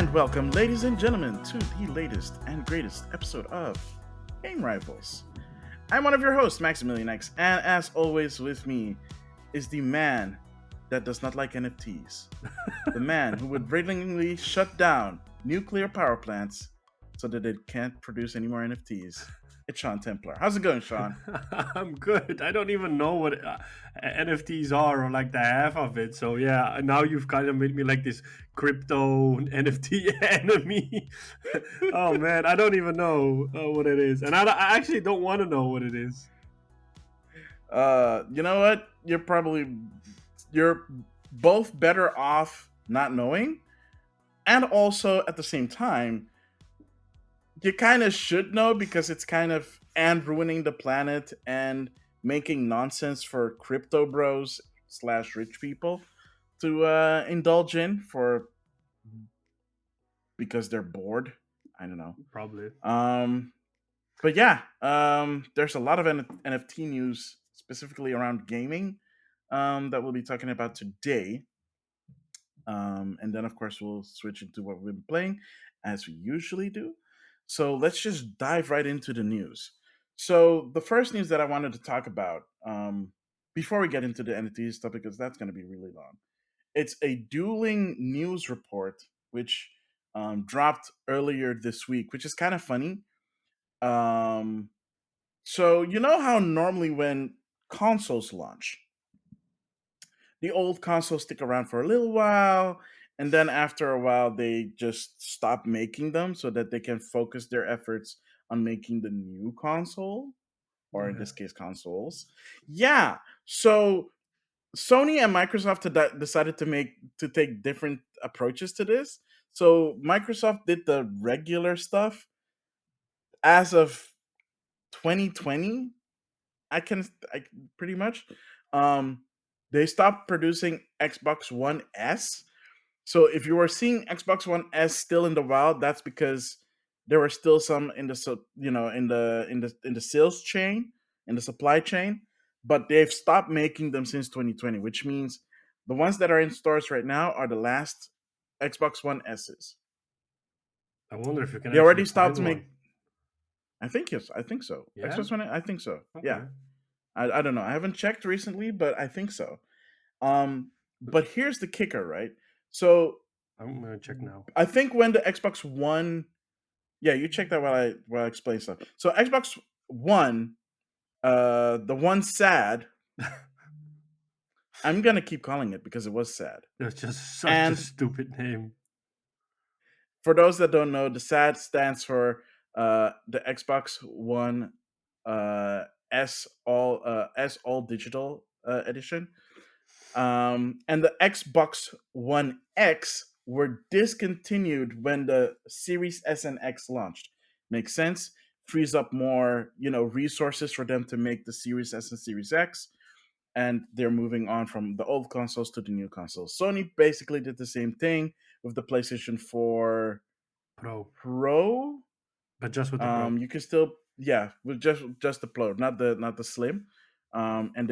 And welcome, ladies and gentlemen, to the latest and greatest episode of Game Rivals. I'm one of your hosts, Maxemillian, and as always, with me is the man that does not like NFTs, the man who would blatantly shut down nuclear power plants so that it can't produce any more NFTs. It's Sean Templar. How's it going, Sean? I'm good. I don't even know what NFTs are or like the half of it. So yeah, now you've kind of made me like this crypto NFT enemy. Oh man, I don't even know what it is, and I actually don't want to know what it is. You know what? You're both better off not knowing, and also at the same time, you kind of should know because it's kind of and ruining the planet and making nonsense for crypto bros slash rich people to indulge in for because they're bored. I don't know. Probably. Um, but yeah, there's a lot of NFT news specifically around gaming that we'll be talking about today. And then, of course, we'll switch into what we've been playing as we usually do. So let's just dive right into the news. So, the first news that I wanted to talk about before we get into the NFTs stuff, because that's going to be really long, it's a dueling news report which dropped earlier this week, which is kind of funny. Um, so, you know how normally when consoles launch, the old consoles stick around for a little while, and then after a while they just stop making them so that they can focus their efforts on making the new console, or in Okay. this case consoles. Yeah, so Sony and Microsoft decided to take different approaches to this. So Microsoft did the regular stuff as of 2020. I pretty much um they stopped producing Xbox One S. So if you were seeing Xbox One S still in the wild, that's because there were still some in the in the sales chain, in the supply chain, but they've stopped making them since 2020, which means the ones that are in stores right now are the last Xbox One S's. I wonder if you can They actually already find stopped one. make. I think yes, I think so. Yeah. Xbox One, I think so. Yeah, Okay. I don't know. I haven't checked recently, but I think so. But here's the kicker, right? So I'm gonna check now. I think when the Xbox One, yeah, you check that while I explain stuff. So Xbox One, the one sad, I'm gonna keep calling it because it was sad. That's just such a And stupid name. for those that don't know, the sad stands for the Xbox One S all digital edition. And the Xbox One X were discontinued when the Series S and X launched. Makes sense. Frees up more, resources for them to make the Series S and Series X, and they're moving on from the old consoles to the new consoles. Sony basically did the same thing with the PlayStation 4 Pro, Pro. but just with the Pro. You can still, yeah, with just the Pro, not the Slim. And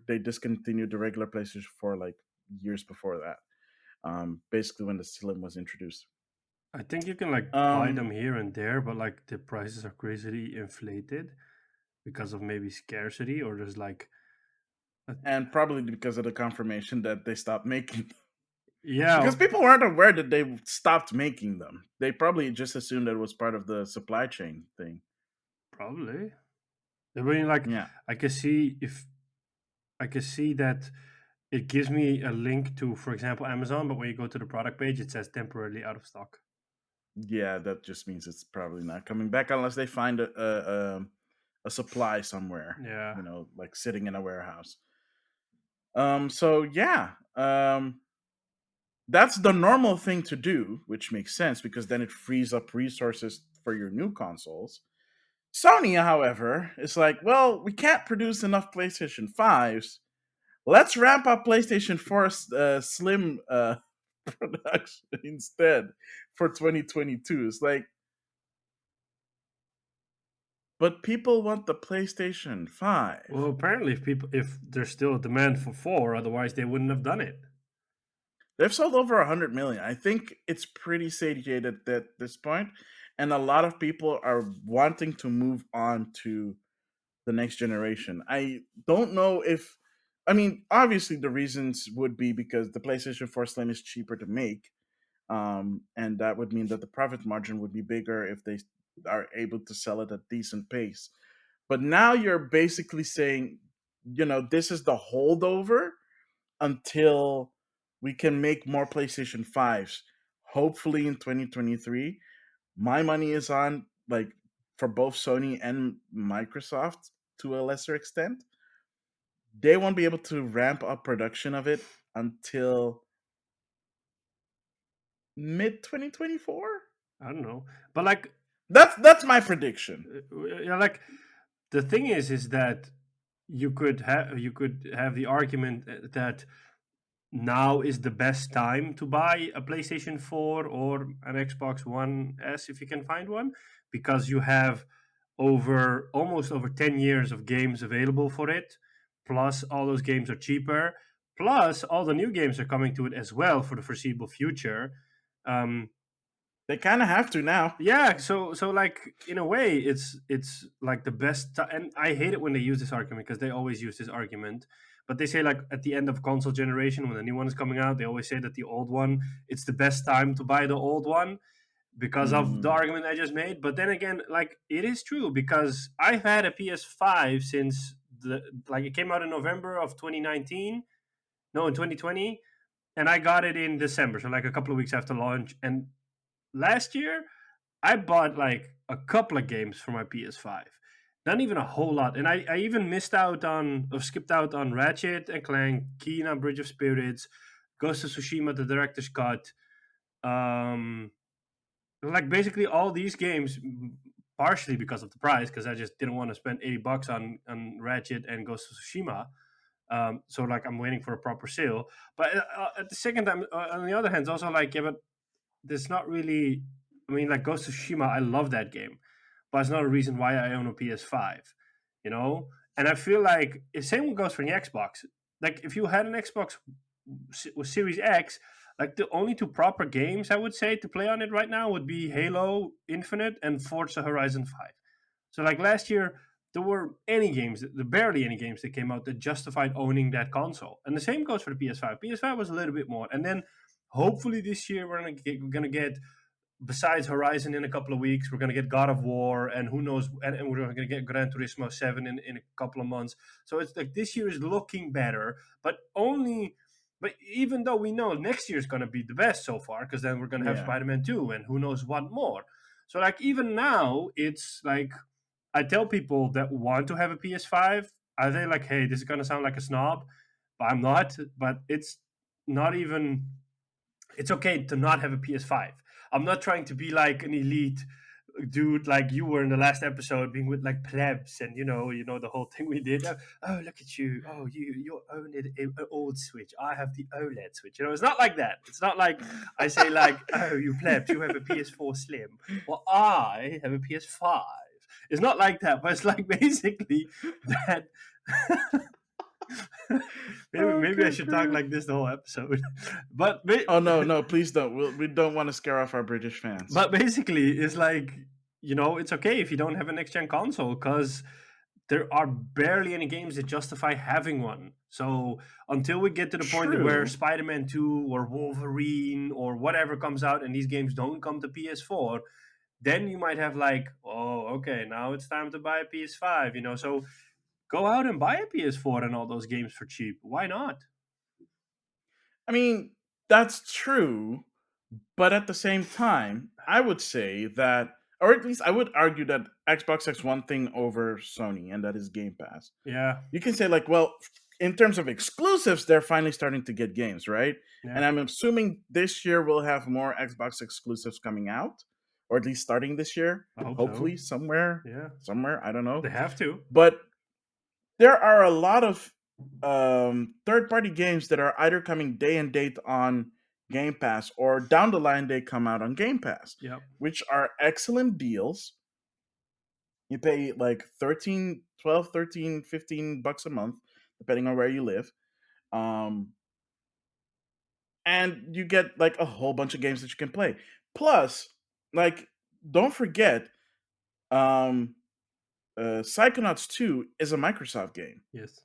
they discontinued the regular PlayStation 4 like years before that. Basically when the Slim was introduced. I think you can like buy Um, them here and there, but like the prices are crazily inflated because of maybe scarcity or there's like a, and probably because of the confirmation that they stopped making them. yeah, Because people weren't aware that they stopped making them. They probably just assumed that it was part of the supply chain thing. probably. I mean, like Yeah. I can see if I can see that it gives me a link to, for example, Amazon, but when you go to the product page, it says temporarily out of stock. Yeah, that just means it's probably not coming back unless they find a supply somewhere, Yeah, like sitting in a warehouse. So yeah, that's the normal thing to do, which makes sense because then it frees up resources for your new consoles. Sony, however, is like, well, we can't produce enough PlayStation 5s. Let's ramp up PlayStation 4 Slim production instead for 2022. It's like, but people want the PlayStation 5. well, apparently, if there's still a demand for four, otherwise they wouldn't have done it. They've sold over 100 million. I think it's pretty satiated at this point, and a lot of people are wanting to move on to the next generation. I don't know if, I mean, obviously the reasons would be because the PlayStation 4 Slim is cheaper to make, and that would mean that the profit margin would be bigger if they are able to sell it at decent pace. But now you're basically saying, this is the holdover until we can make more PlayStation 5s, hopefully in 2023. My money is on, like, for both Sony and Microsoft to a lesser extent. They won't be able to ramp up production of it until mid 2024. I don't know, but like, That's my prediction. yeah, like the thing is that you could have the argument that now is the best time to buy a PlayStation 4 or an Xbox One S if you can find one, because you have over almost over 10 years of games available for it, plus all those games are cheaper, plus all the new games are coming to it as well for the foreseeable future. um, They kind of have to now. yeah, so like in a way it's like the best and I hate it when they use this argument because they always use this argument, but they say like at the end of console generation when a new one is coming out, they always say that the old one, it's the best time to buy the old one because of the Mm. argument I just made. But then again, like it is true because I've had a PS5 since the like it came out in November of 2019, no, in 2020, and I got it in December, so like a couple of weeks after launch. And last year I bought like a couple of games for my PS5, not even a whole lot. And I even missed out on, or skipped out on Ratchet and Clank, Kena Bridge of Spirits, Ghost of Tsushima, the director's cut. Um, like basically all these games, partially because of the price, because I just didn't want to spend $80 on Ratchet and Ghost of Tsushima. So like I'm waiting for a proper sale. But at the second time, on the other hand, it's also like, yeah, but there's not really. I mean, like Ghost of Tsushima, I love that game, but it's not a reason why I own a PS5, you know. And I feel like the same goes for the Xbox. Like if you had an Xbox with Series X, like the only two proper games I would say to play on it right now would be Halo Infinite and Forza Horizon 5. So like last year, there were any games, there barely any games that came out that justified owning that console. And the same goes for the PS5. PS5 was a little bit more, and then hopefully this year we're gonna get besides Horizon in a couple of weeks, we're going to get God of War, and who knows, and we're going to get Gran Turismo 7 in a couple of months. So it's like this year is looking better, but only. But even though we know next year is going to be the best so far, because then we're going to have Yeah. Spider-Man 2 and who knows what more. So like even now, it's like I tell people that want to have a PS5, are they like, hey, this is going to sound like a snob, but I'm not. But it's not even, it's okay to not have a PS5. I'm not trying to be like an elite dude like you were in the last episode, being with like plebs and you know the whole thing we did. Oh, look at you! Oh, you own an old Switch. I have the OLED Switch. It's not like that. It's not like I say like, oh, you plebs, you have a PS4 Slim. Well, I have a PS5. It's not like that, but it's like basically that. maybe I Okay, should talk great. like this the whole episode, but Oh no, no, please don't. We don't want to scare off our British fans. but basically, it's like it's okay if you don't have a next gen console because there are barely any games that justify having one. So until we get to the point where True. Spider-Man 2 or Wolverine or whatever comes out and these games don't come to PS4, then you might have like, oh, okay, now it's time to buy a PS5. So go out and buy a PS4 and all those games for cheap. Why not? I mean, that's true, but at the same time, I would say that, or at least I would argue that Xbox has one thing over Sony, and that is Game Pass. Yeah, You can say, like, well, in terms of exclusives, they're finally starting to get games, right? And yeah. I'm assuming this year we'll have more Xbox exclusives coming out, or at least starting this year. I hope so. Hopefully, Yeah, somewhere, I don't know. they have to. But there are a lot of third-party games that are either coming day and date on Game Pass, or down the line they come out on Game Pass, Yep. which are excellent deals. You pay like 13, 12, 13, $15 a month, depending on where you live. Um, and you get like a whole bunch of games that you can play. Plus, like, don't forget, um, Psychonauts 2 is a Microsoft game, Yes.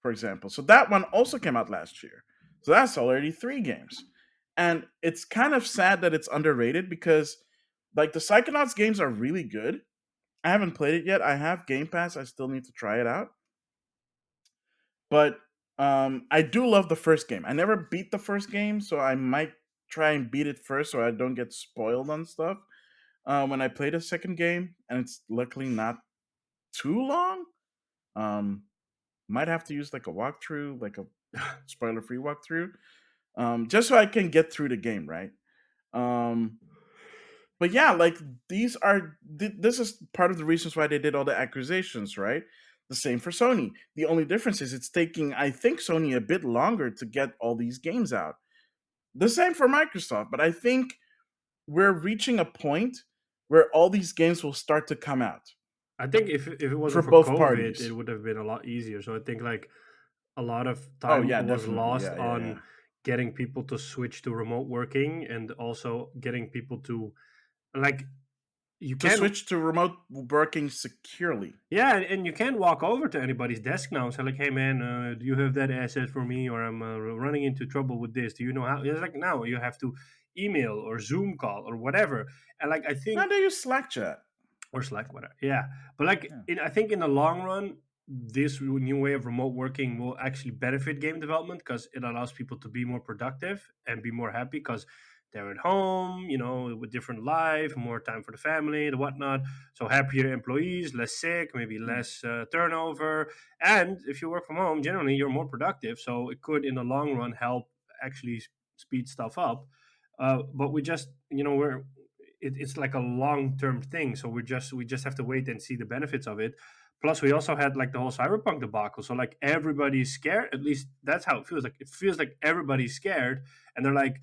for example. So that one also came out last year. So that's already three games. And it's kind of sad that it's underrated because like the Psychonauts games are really good. I haven't played it yet. I have Game Pass. I still need to try it out. But I do love the first game. I never beat the first game, so I might try and beat it first so I don't get spoiled on stuff. When I play the second game, and it's luckily not too long. Um, might have to use like a walkthrough, like a spoiler-free walkthrough, just so I can get through the game, right? Um, but yeah, like this is part of the reasons why they did all the acquisitions, right? The same for Sony. The only difference is it's taking, I think, Sony a bit longer to get all these games out. The same for Microsoft, but I think we're reaching a point where all these games will start to come out I think if it for wasn't for both COVID, it parties. would have been a lot easier. So I think like a lot of Oh time yeah, was definitely. lost Yeah, yeah, on yeah. getting people to switch to remote working, and also getting people to like you To can switch to remote working securely. yeah, and you can walk over to anybody's desk now and say like, hey man, do you have that asset for me, or I'm running into trouble with this, do you know how? It's like now you have to email or Zoom call or whatever. And like I Now think they use Slack chat. or Slack, whatever. Yeah, but like Yeah. I think in the long run, this new way of remote working will actually benefit game development because it allows people to be more productive and be more happy because they're at home, with different life, more time for the family, the whatnot. So happier employees, less sick, maybe Mm, less turnover, and if you work from home, generally you're more productive. So it could, in the long run, help actually speed stuff up. But we just, it's like a long term thing. So we just have to wait and see the benefits of it. Plus, we also had like the whole cyberpunk debacle. So like everybody's scared. At least that's how it feels. Like it feels like everybody's scared, and they're like,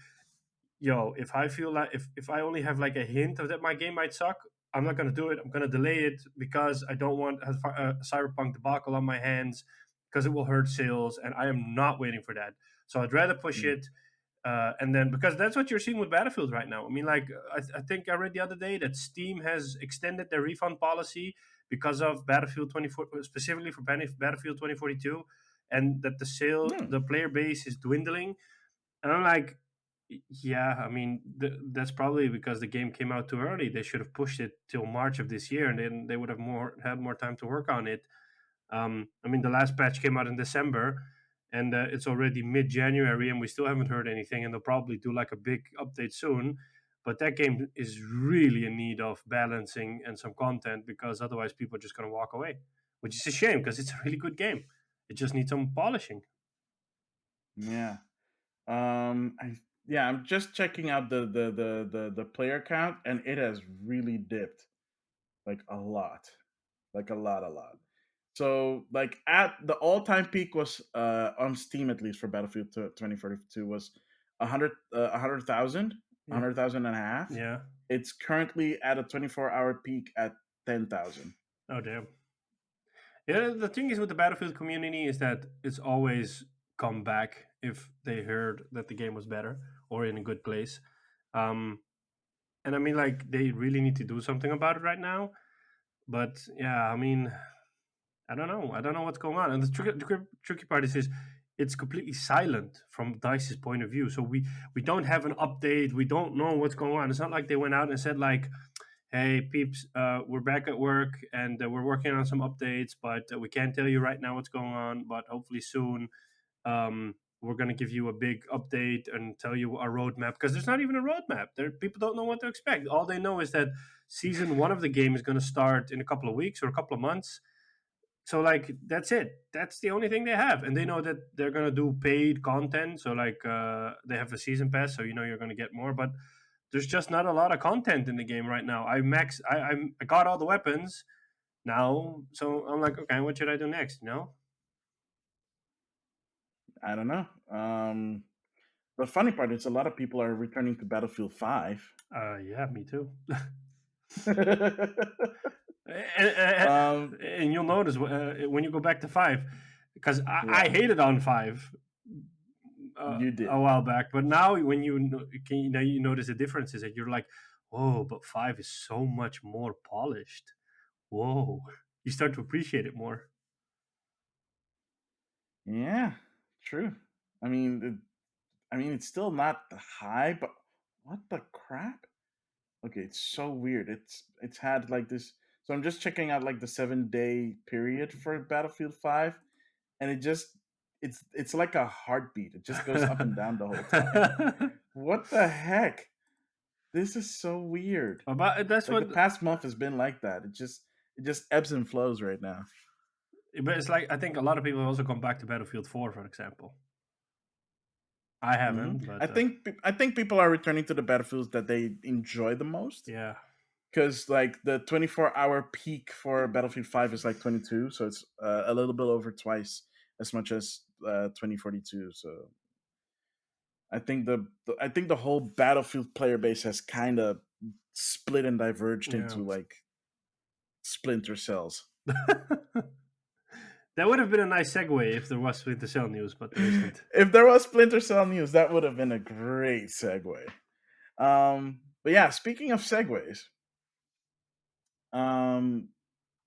"Yo, if I feel like if I only have like a hint of that my game might suck, I'm not gonna do it. I'm gonna delay it because I don't want a cyberpunk debacle on my hands because it will hurt sales, and I am not waiting for that. So I'd rather push mm, it and then because that's what you're seeing with Battlefield right now. I mean, like I think I read the other day that Steam has extended their refund policy because of Battlefield 24, specifically for Battlefield 2042, and that mm, the player base is dwindling. And I'm like, yeah, I mean, that's probably because the game came out too early. They should have pushed it till March of this year, and then they would have more time to work on it. I mean, the last patch came out in December, and it's already mid-January, and we still haven't heard anything. And they'll probably do like a big update soon. But that game is really in need of balancing and some content because otherwise people are just going to walk away, which is a shame because it's a really good game. It just needs some polishing. yeah. I yeah, I'm just checking out the player count, and it has really dipped like a lot, like a lot. So like at the all time peak was on Steam, at least for Battlefield 2042, was 100,000, Yeah, 100,000 and a half. yeah. It's currently at a 24-hour peak at 10,000. Oh damn. Yeah, the thing is with the Battlefield community is that it's always come back if they heard that the game was better or in a good place. Um, and I mean, like they really need to do something about it right now. But yeah, I mean, I don't know. I don't know what's going on. And the tricky part is it's completely silent from Dice's point of view. So we don't have an update. We don't know what's going on. It's not like they went out and said like, "Hey peeps, we're back at work and we're working on some updates, but we can't tell you right now what's going on. But hopefully soon, we're gonna give you a big update and tell you our roadmap because there's not even a roadmap. There, people don't know what to expect. All they know is that season one of the game is gonna start in a couple of weeks or a couple of months. So like that's it. That's the only thing they have, and they know that they're gonna do paid content. So like they have a season pass, so you're gonna get more. But there's just not a lot of content in the game right now. I got all the weapons now, so I'm like, okay, what should I do next? I don't know. The funny part is a lot of people are returning to Battlefield 5. Yeah, me too. um, And you'll notice when you go back to five, because I yeah. hated on five. You a did. while back, but now when you notice the differences, and you're like, whoa, but 5 is so much more polished. Whoa, you start to appreciate it more. Yeah, true. I mean, it's still not high, but what the crap? Okay, it's so weird. It's had like this. So I'm just checking out like the 7 day period for Battlefield 5, and it's like a heartbeat. It just goes up and down the whole time. What the heck? This is so weird. But that's Like the what. past month has been like that. It just ebbs and flows right now. But it's like I think a lot of people also come back to Battlefield 4, for example. I haven't, I but think people are returning to the battlefields that they enjoy the most, yeah, because like the 24-hour peak for Battlefield 5 is like 22, so it's a little bit over twice as much as 2042. So I think the whole Battlefield player base has kind of split and diverged yeah. into like splinter cells. That would have been a nice segue if there was Splinter Cell news, but there isn't. If there was Splinter Cell news, that would have been a great segue. But yeah, speaking of segues, um,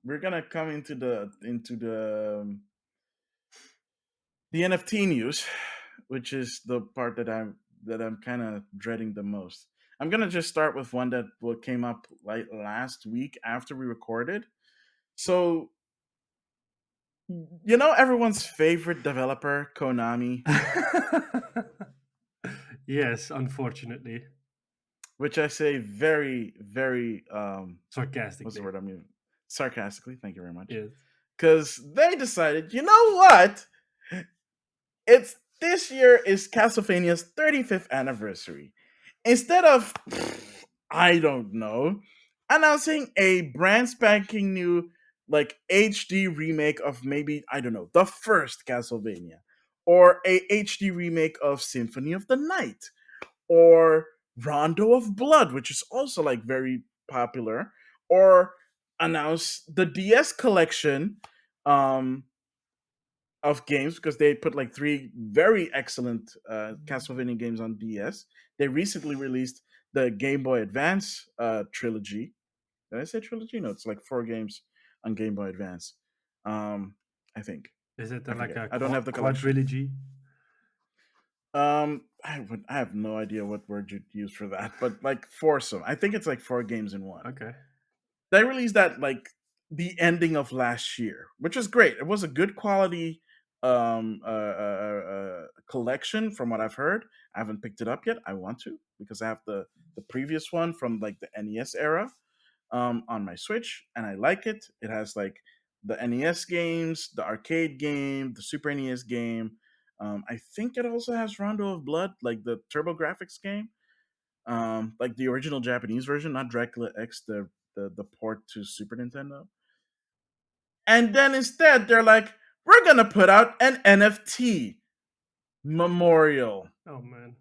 we're gonna come into the NFT news, which is the part that I'm kind of dreading the most. I'm gonna just start with one that what came up like last week after we recorded. So everyone's favorite developer, Konami, Yes, unfortunately. which I say very, very what's the Sarcastically. word I'm using? Sarcastically. Thank you very much. Yes. Because they decided, you know what? It's this year is Castlevania's 35th anniversary. Instead of I don't know, announcing a brand spanking new like HD remake of maybe I don't know, the first Castlevania, or a HD remake of Symphony of the Night, or Rondo of Blood, which is also like very popular, or announce the DS collection um of games, because they put like three very excellent Castlevania games on DS. They recently released the Game Boy Advance trilogy. Did I say trilogy? No, it's like four games on Game Boy Advance. I think. Is it I like forget. a I don't have the collection. quadrilogy? I have no idea what word you'd use for that, but like foursome. I think it's like four games in one. Okay. They released that like the ending of last year, which is great. It was a good quality collection from what I've heard. I haven't picked it up yet. I want to, because I have the previous one from like the NES era on my Switch, and I like it. It has like the NES games, the arcade game, the Super NES game. I think it also has Rondo of Blood, like the Turbo Graphics game, like the original Japanese version, not Dracula X, the port to Super Nintendo. And then instead, they're like, we're gonna put out an NFT memorial, Oh man,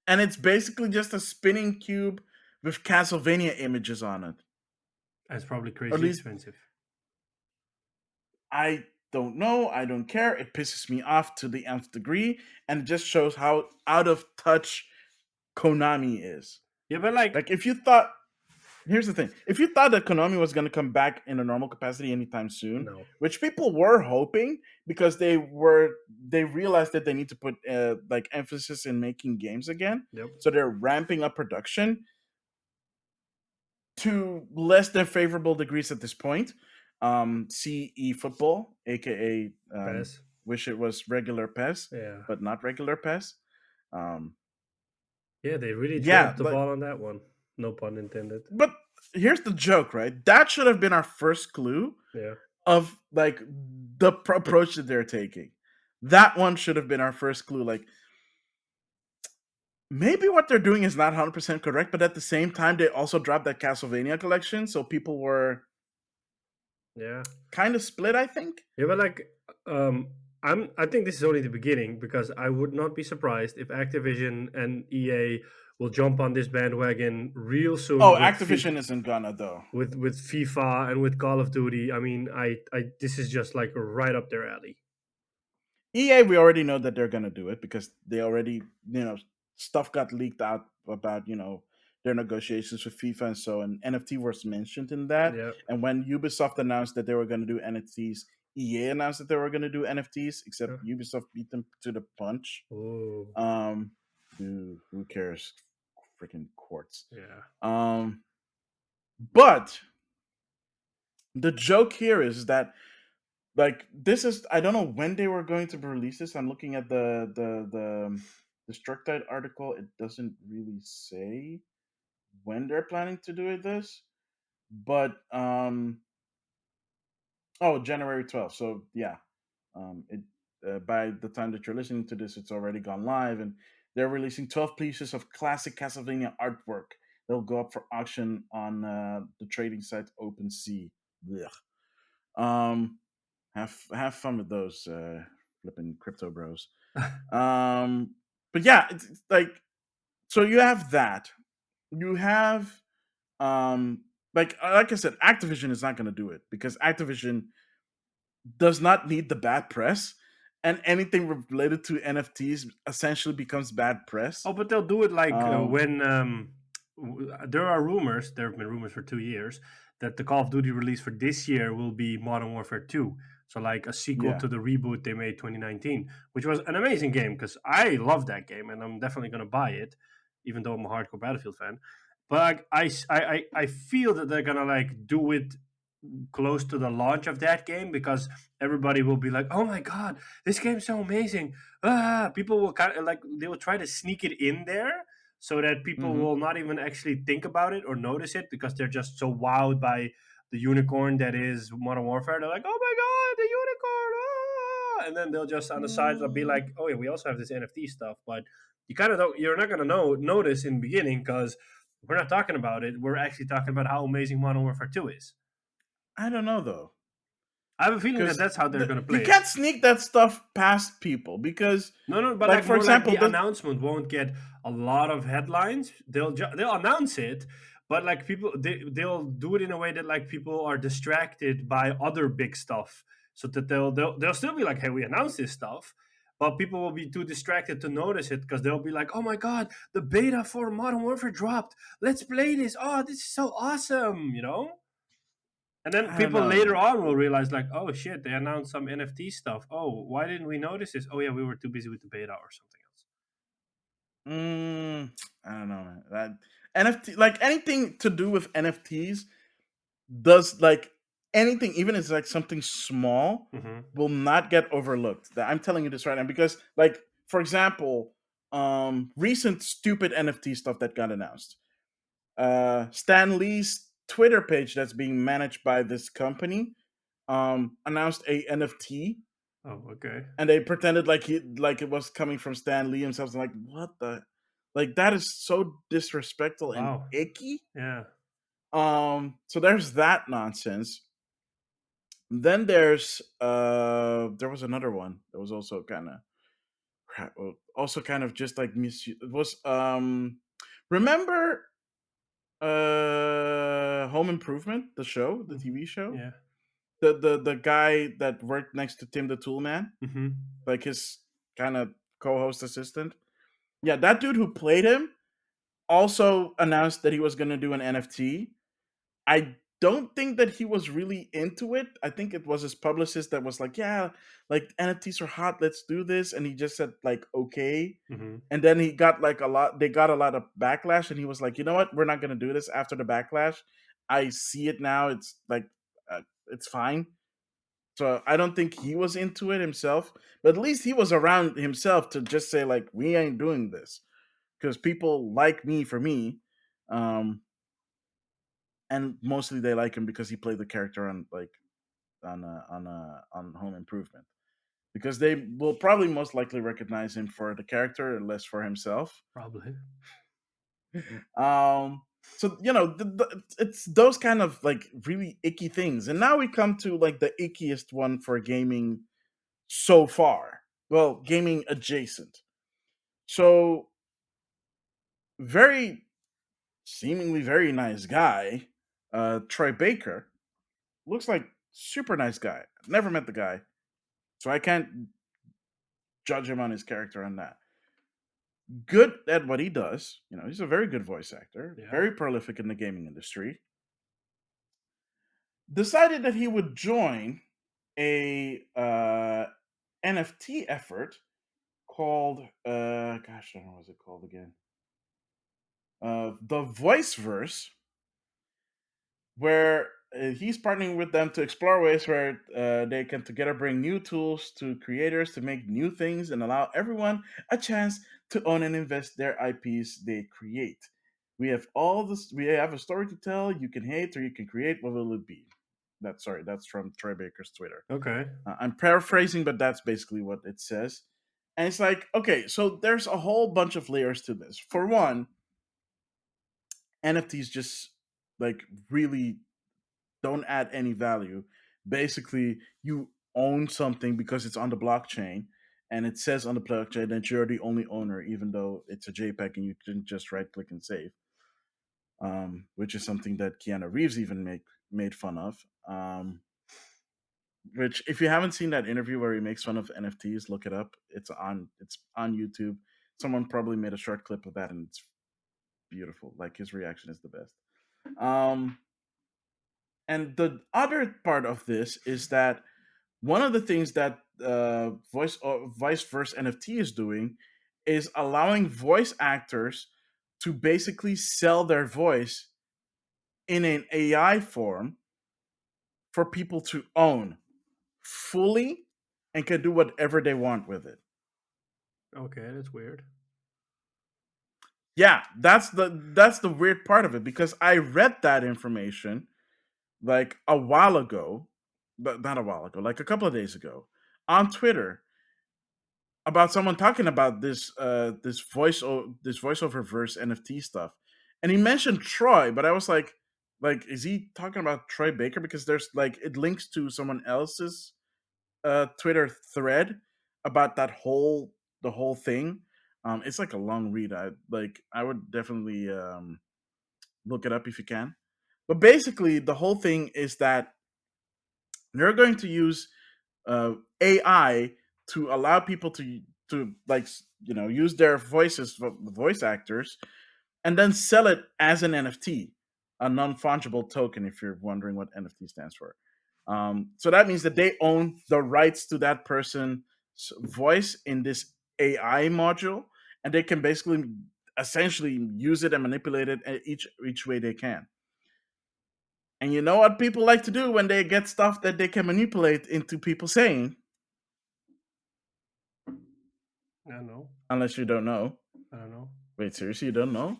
and it's basically just a spinning cube with Castlevania images on it. that's probably Or at crazy least expensive. I don't know. I don't care. It pisses me off to the nth degree, and it just shows how out of touch Konami is. Yeah, but like, Like, if you thought, here's the thing: if you thought that Konami was going to come back in a normal capacity anytime soon, no. which people were hoping, because they realized that they need to put like emphasis in making games again, Yep. so they're ramping up production to less than favorable degrees at this point. CE football, aka Pass. wish it was regular PES, Yeah. but not regular PES. Um, Yeah, they really yeah, dropped the ball on that one. No pun intended. but here's the joke, right? That should have been our first clue Yeah. of like the approach that they're taking. That one should have been our first clue. Like, maybe what they're doing is not 100% correct, but at the same time, they also dropped that Castlevania collection, so people were Yeah. kind of split, I think. Yeah, but like, I think this is only the beginning, because I would not be surprised if Activision and EA will jump on this bandwagon real soon Oh, with Activision isn't gonna though. with FIFA and with Call of Duty. I mean, I this is just like right up their alley. EA, we already know that they're gonna do it because they already, stuff got leaked out about their negotiations with FIFA, and so an NFT was mentioned in that. Yeah. And when Ubisoft announced that they were gonna do NFTs, EA announced that they were gonna do NFTs, Yeah. except Ubisoft beat them to the punch. Oh. Um, who cares? Freaking courts. Yeah. Um, but the joke here is that like this is I don't know when they were going to release this. I'm looking at the Structide article. It doesn't really say when they're planning to do this, but oh, January 12th. So yeah, it by the time that you're listening to this, it's already gone live, and they're releasing 12 pieces of classic Castlevania artwork. They'll go up for auction on the trading site OpenSea. Blech. Um, have fun with those flipping crypto bros. Um, but yeah, it's like so you have that. You have like I said, Activision is not going to do it because Activision does not need the bad press, and anything related to NFTs essentially becomes bad press. Oh, but they'll do it like Um, when there are rumors. There have been rumors for 2 years that the Call of Duty release for this year will be Modern Warfare 2. So like a sequel yeah, to the reboot they made 2019, which was an amazing game because I love that game and I'm definitely gonna buy it, even though I'm a hardcore Battlefield fan. But like, I feel that they're gonna like do it close to the launch of that game because everybody will be like, "Oh my god, this game's so amazing!" People will kind of like they will try to sneak it in there so that people hmm will not even actually think about it or notice it because they're just so wowed by the unicorn that is Modern Warfare. They're like, "Oh my god, the unicorn!" And then they'll just on the side they'll be like, "Oh yeah, we also have this NFT stuff," but you kind of don't. You're not gonna notice in the beginning because we're not talking about it. We're actually talking about how amazing Modern Warfare 2 is. I don't know though, I have a feeling that because that's how they're going to you play it. can't sneak that stuff past people because, No, no, but like like for more like example, the the announcement won't get a lot of headlines. They'll announce it, but like people they'll do it in a way that like people are distracted by other big stuff, so that they'll still be like, hey, we announced this stuff, but people will be too distracted to notice it because they'll be like, oh my god, the beta for Modern Warfare dropped. Let's play this. Oh, this is so awesome, you know. And then I don't people know. later on will realize, like, oh shit, they announced some NFT stuff. Oh, why didn't we notice this? Oh yeah, we were too busy with the beta or something else. Mm, I don't know, man. That NFT, like anything to do with NFTs, does like anything, even if it's like something small, Hmm. will not get overlooked. I'm telling you this right now because, like, for example, recent stupid NFT stuff that got announced. Stan Lee's Twitter page that's being managed by this company announced a NFT, Oh, okay. and they pretended like it was coming from Stan Lee himself. I'm like, what the, like that is so disrespectful and Wow. icky. Yeah. So there's that nonsense. Then there was another one that was also kind of also kind of just like misuse. It was remember Home Improvement, the show, the Mhm. TV show? Yeah. The guy that worked next to Tim the Toolman, Hmm. like his kind of co-host assistant. Yeah, that dude who played him also announced that he was going to do an NFT. I don't think that he was really into it. I think it was his publicist that was like, "Yeah, like NFTs are hot. Let's do this." And he just said like, "Okay." Hmm. And then he got like a lot. They got a lot of backlash, and he was like, "You know what? We're not gonna do this." After the backlash, I see it now. It's like, it's fine. So I don't think he was into it himself, but at least he was around himself to just say like, "We ain't doing this," because people like me for me. Um, and mostly they like him because he played the character on like on Home Improvement, because they will probably most likely recognize him for the character and less for himself. Probably. Um, so it's those kind of like really icky things, and now we come to like the ickiest one for gaming so far. Well, gaming adjacent. So very seemingly very nice guy, Troy Baker, looks like super nice guy. Never met the guy, so I can't judge him on his character on that. Good at what he does. You know, he's a very good voice actor, Yeah. very prolific in the gaming industry. Decided that he would join a NFT effort called gosh, I don't know what's it called again. The Voiceverse, where he's partnering with them to explore ways where they can together bring new tools to creators to make new things and allow everyone a chance to own and invest their IPs they create. We have all this. We have a story to tell. You can hate or you can create. What will it be? That's from Troy Baker's Twitter. Okay. I'm paraphrasing, but that's basically what it says. And it's like, okay, so there's a whole bunch of layers to this. For one, NFTs just like really don't add any value. Basically, you own something because it's on the blockchain and it says on the blockchain that you're the only owner, even though it's a JPEG and you can just right click and save, which is something that Keanu Reeves even made fun of. Which, if you haven't seen that interview where he makes fun of NFTs, look it up. It's on YouTube. Someone probably made a short clip of that, and it's beautiful. Like his reaction is the best. Um, and the other part of this is that one of the things that Vice Verse NFT is doing is allowing voice actors to basically sell their voice in an AI form for people to own fully and can do whatever they want with it. Okay, that's weird. Yeah, that's the weird part of it because I read that information like a while ago, but not a while ago, like a couple of days ago on Twitter about someone talking about this voiceover verse NFT stuff. And he mentioned Troy, but I was like is he talking about Troy Baker because there's like it links to someone else's Twitter thread about the whole thing. It's like a long read. I would definitely look it up if you can. But basically, the whole thing is that they're going to use AI to allow people to like use their voices, voice actors, and then sell it as an NFT, a non fungible token. If you're wondering what NFT stands for, so that means that they own the rights to that person's voice in this AI module, and they can basically essentially use it and manipulate it each way they can. And you know what people like to do when they get stuff that they can manipulate into people saying, I don't know. unless you don't know. I don't know. Wait, seriously, you don't know?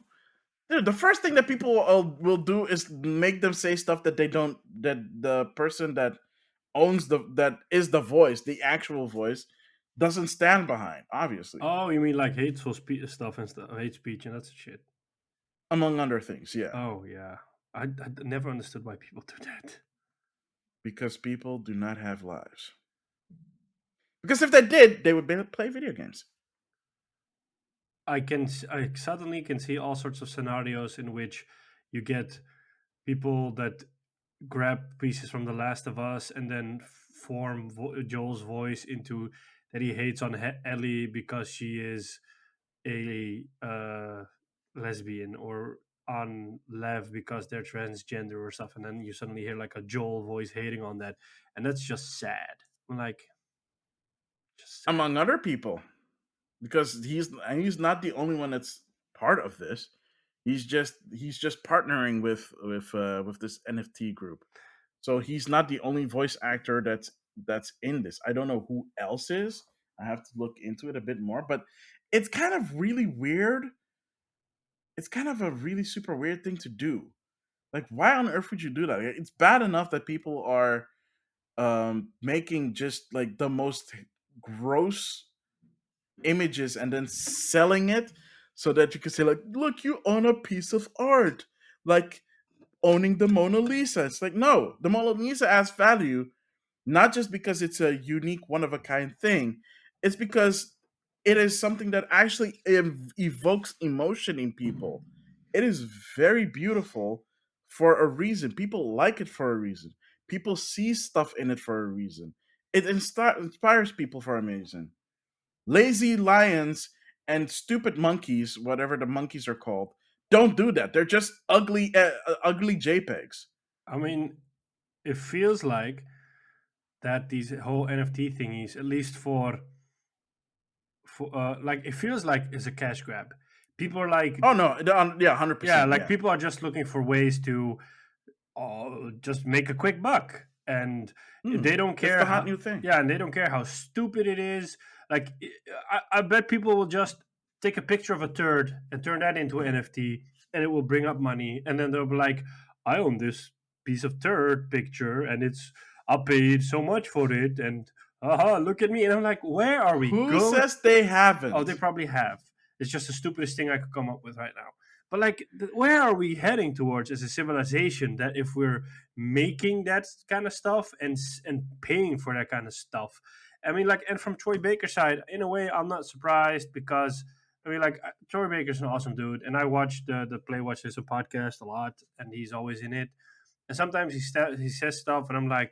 Dude, the first thing that people will do is make them say stuff that they don't, that the person that that is the voice, the actual voice, doesn't stand behind, obviously, Oh, you mean like hateful stuff and stuff, hate speech and that's shit. among other things, yeah. Oh yeah, I never understood why people do that. Because people do not have lives. Because if they did, they would play video games. I suddenly can see all sorts of scenarios in which you get people that grab pieces from The Last of Us and then form Joel's voice into that he hates on Ellie because she is a lesbian, or on Lev because they're transgender or stuff, and then you suddenly hear like a Joel voice hating on that, and that's just sad. Like, just sad. Among other people. Because he's not the only one that's part of this. He's just partnering with this NFT group. So he's not the only voice actor that's in this. I don't know who else is. I have to look into it a bit more, but it's kind of really weird. It's kind of a really super weird thing to do. Like, why on earth would you do that? It's bad enough that people are making just like the most gross images and then selling it so that you can say like, look, you own a piece of art, like owning the Mona Lisa. It's like, no, the Mona Lisa has value not just because it's a unique one of a kind thing. It's because it is something that actually evokes emotion in people. It is very beautiful for a reason. People like it for a reason. People see stuff in it for a reason. It inspires people for a reason. Lazy lions and stupid monkeys, whatever the monkeys are called, don't do that. They're just ugly JPEGs. I mean, it feels like that these whole NFT thingies, at least for like it feels like it's a cash grab. People are like, Oh no, yeah, 100%, like yeah. people are just looking for ways to just make a quick buck, and they don't It's care the hot how. new thing. Yeah, and they don't care how stupid it is. Like I bet people will just take a picture of a turd and turn that into an NFT, and it will bring up money, and then they'll be like, I own this piece of turd picture, and it's I paid so much for it, and look at me. And I'm like, where are we Who going? says they Oh, haven't? they probably have. It's just the stupidest thing I could come up with right now. But like, where are we heading towards as a civilization? That if we're making that kind of stuff and paying for that kind of stuff, I mean, like, and from Troy Baker's side, in a way, I'm not surprised because I mean, like, Troy Baker's an awesome dude, and I watch the Play Watch This podcast a lot, and he's always in it. And sometimes he says stuff, and I'm like,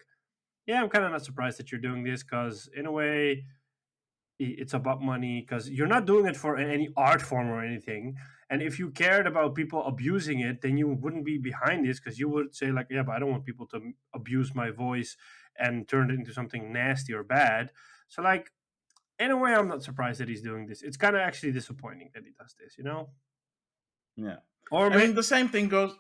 yeah, I'm kind of not surprised that you're doing this because in a way it's about money because you're not doing it for any art form or anything. And if you cared about people abusing it, then you wouldn't be behind this because you would say like, yeah, but I don't want people to abuse my voice and turn it into something nasty or bad. So like, in a way, I'm not surprised that he's doing this. It's kind of actually disappointing that he does this, you know. Yeah. Or I mean, the same thing goes.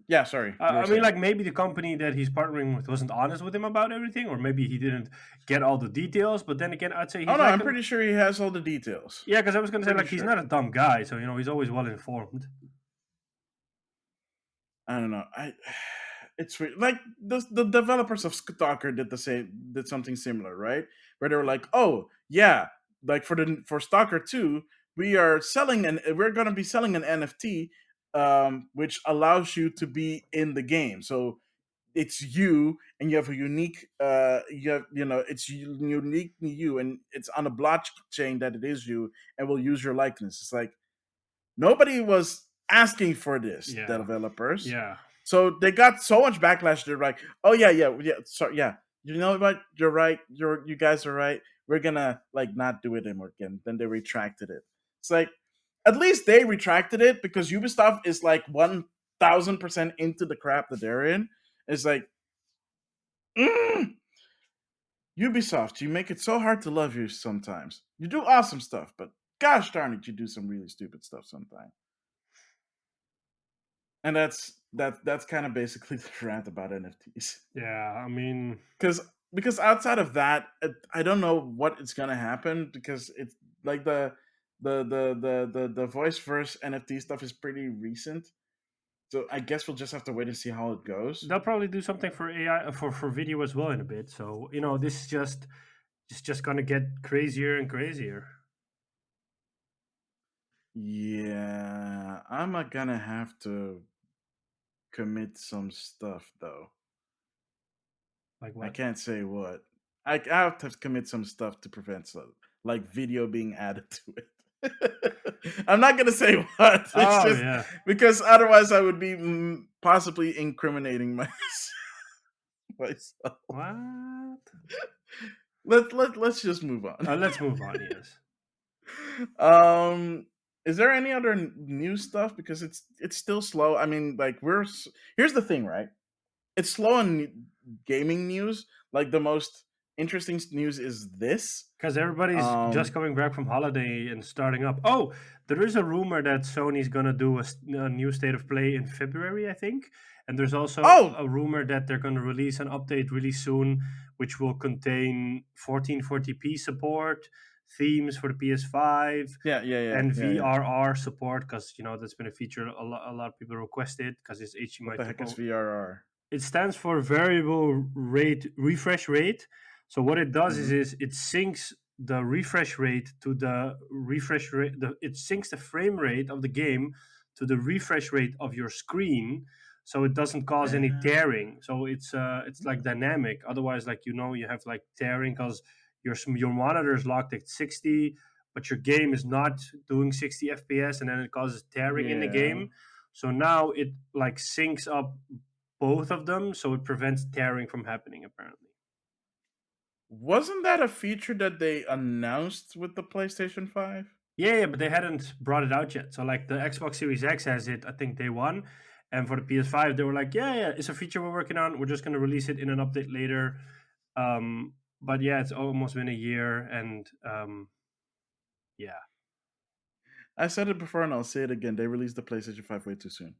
Yeah, sorry, you were I mean, saying. like maybe the company that he's partnering with wasn't honest with him about everything, or maybe he didn't get all the details. But then again, I'd say Oh he's no, like I'm an pretty sure he has all the details. yeah, because I was gonna say Pretty like he's sure. not a dumb guy, so you know he's always well informed. I don't know. It's like the developers of Stalker did something similar, right? Where they were like, oh yeah, like for Stalker 2, we're gonna be selling an NFT, which allows you to be in the game. So it's you, and you have a unique it's uniquely you, and it's on a blockchain that it is you, and we'll use your likeness. It's like nobody was asking for this, the Yeah, developers. yeah, So they got so much backlash. They're like, "Oh yeah, yeah. Sorry, yeah. You know what? You're right. You guys are right. We're gonna like not do it anymore again." Then they retracted it. It's like at least they retracted it because Ubisoft is like 1,000% into the crap that they're in. It's like, mm, Ubisoft, you make it so hard to love you sometimes. You do awesome stuff, but gosh darn it, you do some really stupid stuff sometimes. And that's kind of basically the rant about NFTs. yeah. I mean, Because outside of that, I don't know what is gonna happen because it's like the voice verse NFT stuff is pretty recent. So I guess we'll just have to wait and see how it goes. they'll probably do something for AI for video as well in a bit. So you know, this is just gonna get crazier and crazier. Yeah, I'm gonna have to commit some stuff though. Like I what? can't say what. I have to commit some stuff to prevent like video being added to it. I'm not gonna say what. It's Oh just yeah. because otherwise I would be possibly incriminating myself. What? Let's just move on. Let's move on. Yes. um, is there any other new stuff? Because it's still slow. I mean, like here's the thing, right? It's slow on gaming news. Like the most interesting news is this. Because everybody's just Um, coming back from holiday and starting up. Oh, there is a rumor that Sony's gonna do a new state of play in February, I think. And there's also oh a rumor that they're gonna release an update really soon, which will contain 1440p support, themes for the PS5, yeah, yeah, yeah, and yeah, yeah. VRR support. Because you know that's been a feature a lot of people requested because it's What HDMI the heck is 2.0. VRR? It stands for variable rate refresh rate. So what it does Mm-hmm. is it syncs the refresh rate to the refresh rate. It syncs the frame rate of the game to the refresh rate of your screen, so it doesn't cause any tearing. So it's like dynamic. Otherwise, like you know, you have like tearing because your monitor is locked at 60, but your game is not doing 60 FPS, and then it causes tearing in the Yeah. game. So now it like syncs up both of them, so it prevents tearing from happening. Apparently, Wasn't that a feature that they announced with the PlayStation 5? Yeah, but they hadn't brought it out yet. So like the Xbox Series X has it, I think day one, and for the PS5 they were like, yeah, it's a feature we're working on. We're just gonna release it in an update later. But yeah, it's almost been a year, and yeah, I said it before and I'll say it again. They released the PlayStation 5 way too soon.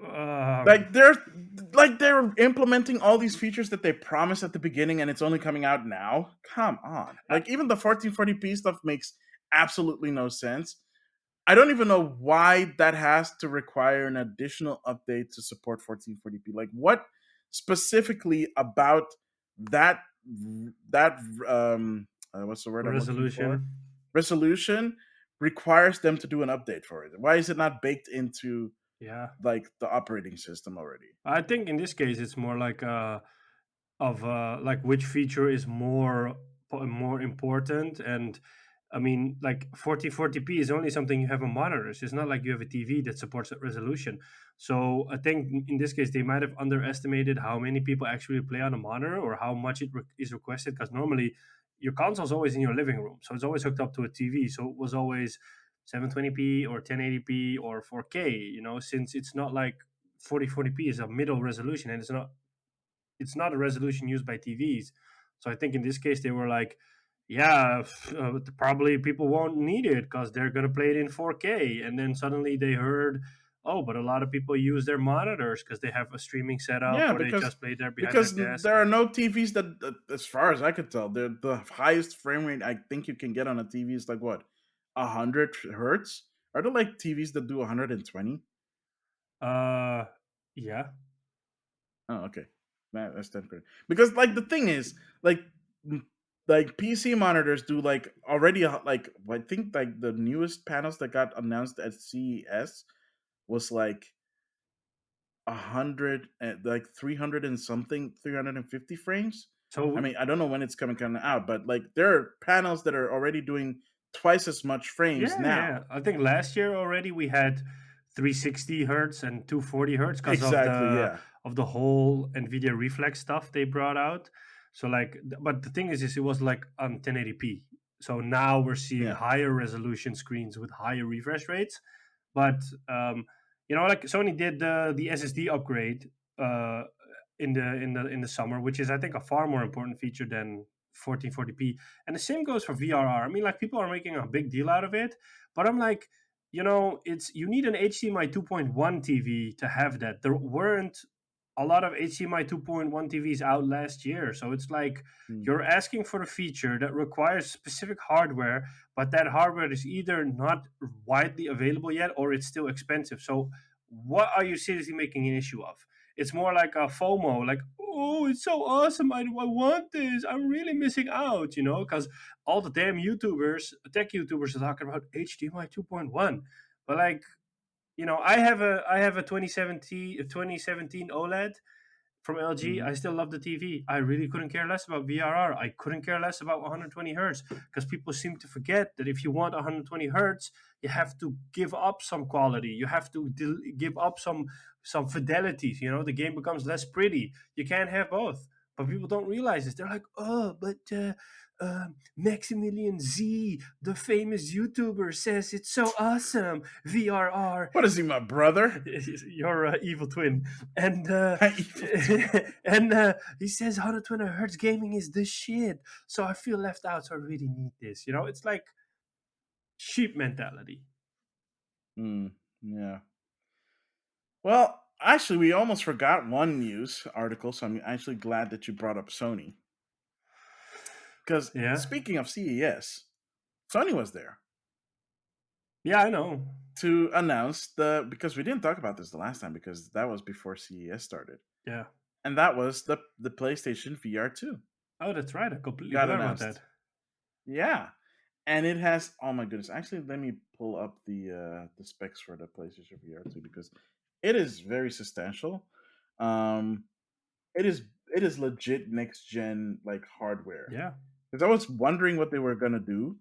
um, Like they're implementing all these features that they promised at the beginning and it's only coming out now. Come on. I, Like even the 1440p stuff makes absolutely no sense. I don't even know why that has to require an additional update to support 1440p. Like what specifically about that that what's the word I'm looking for? resolution. Resolution requires them to do an update for it. Why is it not baked into Yeah, like the operating system already? I think in this case it's more like of like which feature is more important. And I mean, like 4040p is only something you have on monitors. It's not like you have a TV that supports that resolution. So I think in this case they might have underestimated how many people actually play on a monitor or how much is requested, because normally your console's always in your living room, so it's always hooked up to a TV, so it was always 720p or 1080p or 4K, since it's not like 4040p is a middle resolution, and it's not a resolution used by TVs. So I think in this case they were like, yeah, probably people won't need it because they're gonna play it in 4K. And then suddenly they heard, oh, but a lot of people use their monitors because they have a streaming setup Yeah, or they just play there behind their because desk. there And are no TVs that as far as I could tell, the highest frame rate I think you can get on a TV is like what, 100 hertz. Are there like TVs that do 120? uh, yeah, Oh, okay. That's then great. Because like the thing is, like m- like PC monitors do like already like I think like the newest panels that got announced at CES was like 100 like 300 and something, 350 frames. I so mean, I don't know when it's coming out, but like there are panels that are already doing twice as much frames yeah, yeah. now. I think last year already we had 360 hertz and 240 hertz because of Exactly, the yeah. whole NVIDIA Reflex stuff they brought out. So like, but the thing is it was like on 1080p. So now we're seeing Yeah. higher resolution screens with higher refresh rates. But like Sony did the SSD upgrade uh, in the summer, which is I think a far more important feature than 1440p. And the same goes for VRR. I mean, like people are making a big deal out of it, but I'm like, it's you need an HDMI 2.1 TV to have that. There weren't a lot of HDMI 2.1 TVs out last year, so it's like Mm. you're asking for a feature that requires specific hardware, but that hardware is either not widely available yet or it's still expensive. So what are you seriously making an issue of? It's more like a FOMO, like, oh, it's so awesome. I want this. I'm really missing out, because all the damn YouTubers, tech YouTubers are talking about HDMI 2.1. But like, I have a 2017 OLED from LG. Mhm. I still love the TV. I really couldn't care less about VRR. I couldn't care less about 120 hertz because people seem to forget that if you want 120 hertz, you have to give up some quality. You have to give up some fidelity. The game becomes less pretty. You can't have both. But people don't realize this. They're like, oh, but Maximillian Z, the famous YouTuber, says it's so awesome. VRR. What is he, my brother? Your evil twin. And My evil twin. and he says 120 hertz gaming is the shit. So I feel left out. So I really need this. It's like sheep mentality. Mm, yeah. Well, actually, we almost forgot one news article, so I'm actually glad that you brought up Sony. Because Yeah, speaking of CES, Sony was there yeah, I know. to announce because we didn't talk about this the last time because that was before CES started, Yeah. and that was the PlayStation VR 2 Oh, that's right. I completely got forgot about that. announced. Yeah, and it has, oh my goodness. Actually, let me pull up the specs for the PlayStation VR 2 because it is very substantial. Um, it is it is legit next gen like hardware. Yeah. Because I was wondering what they were gonna do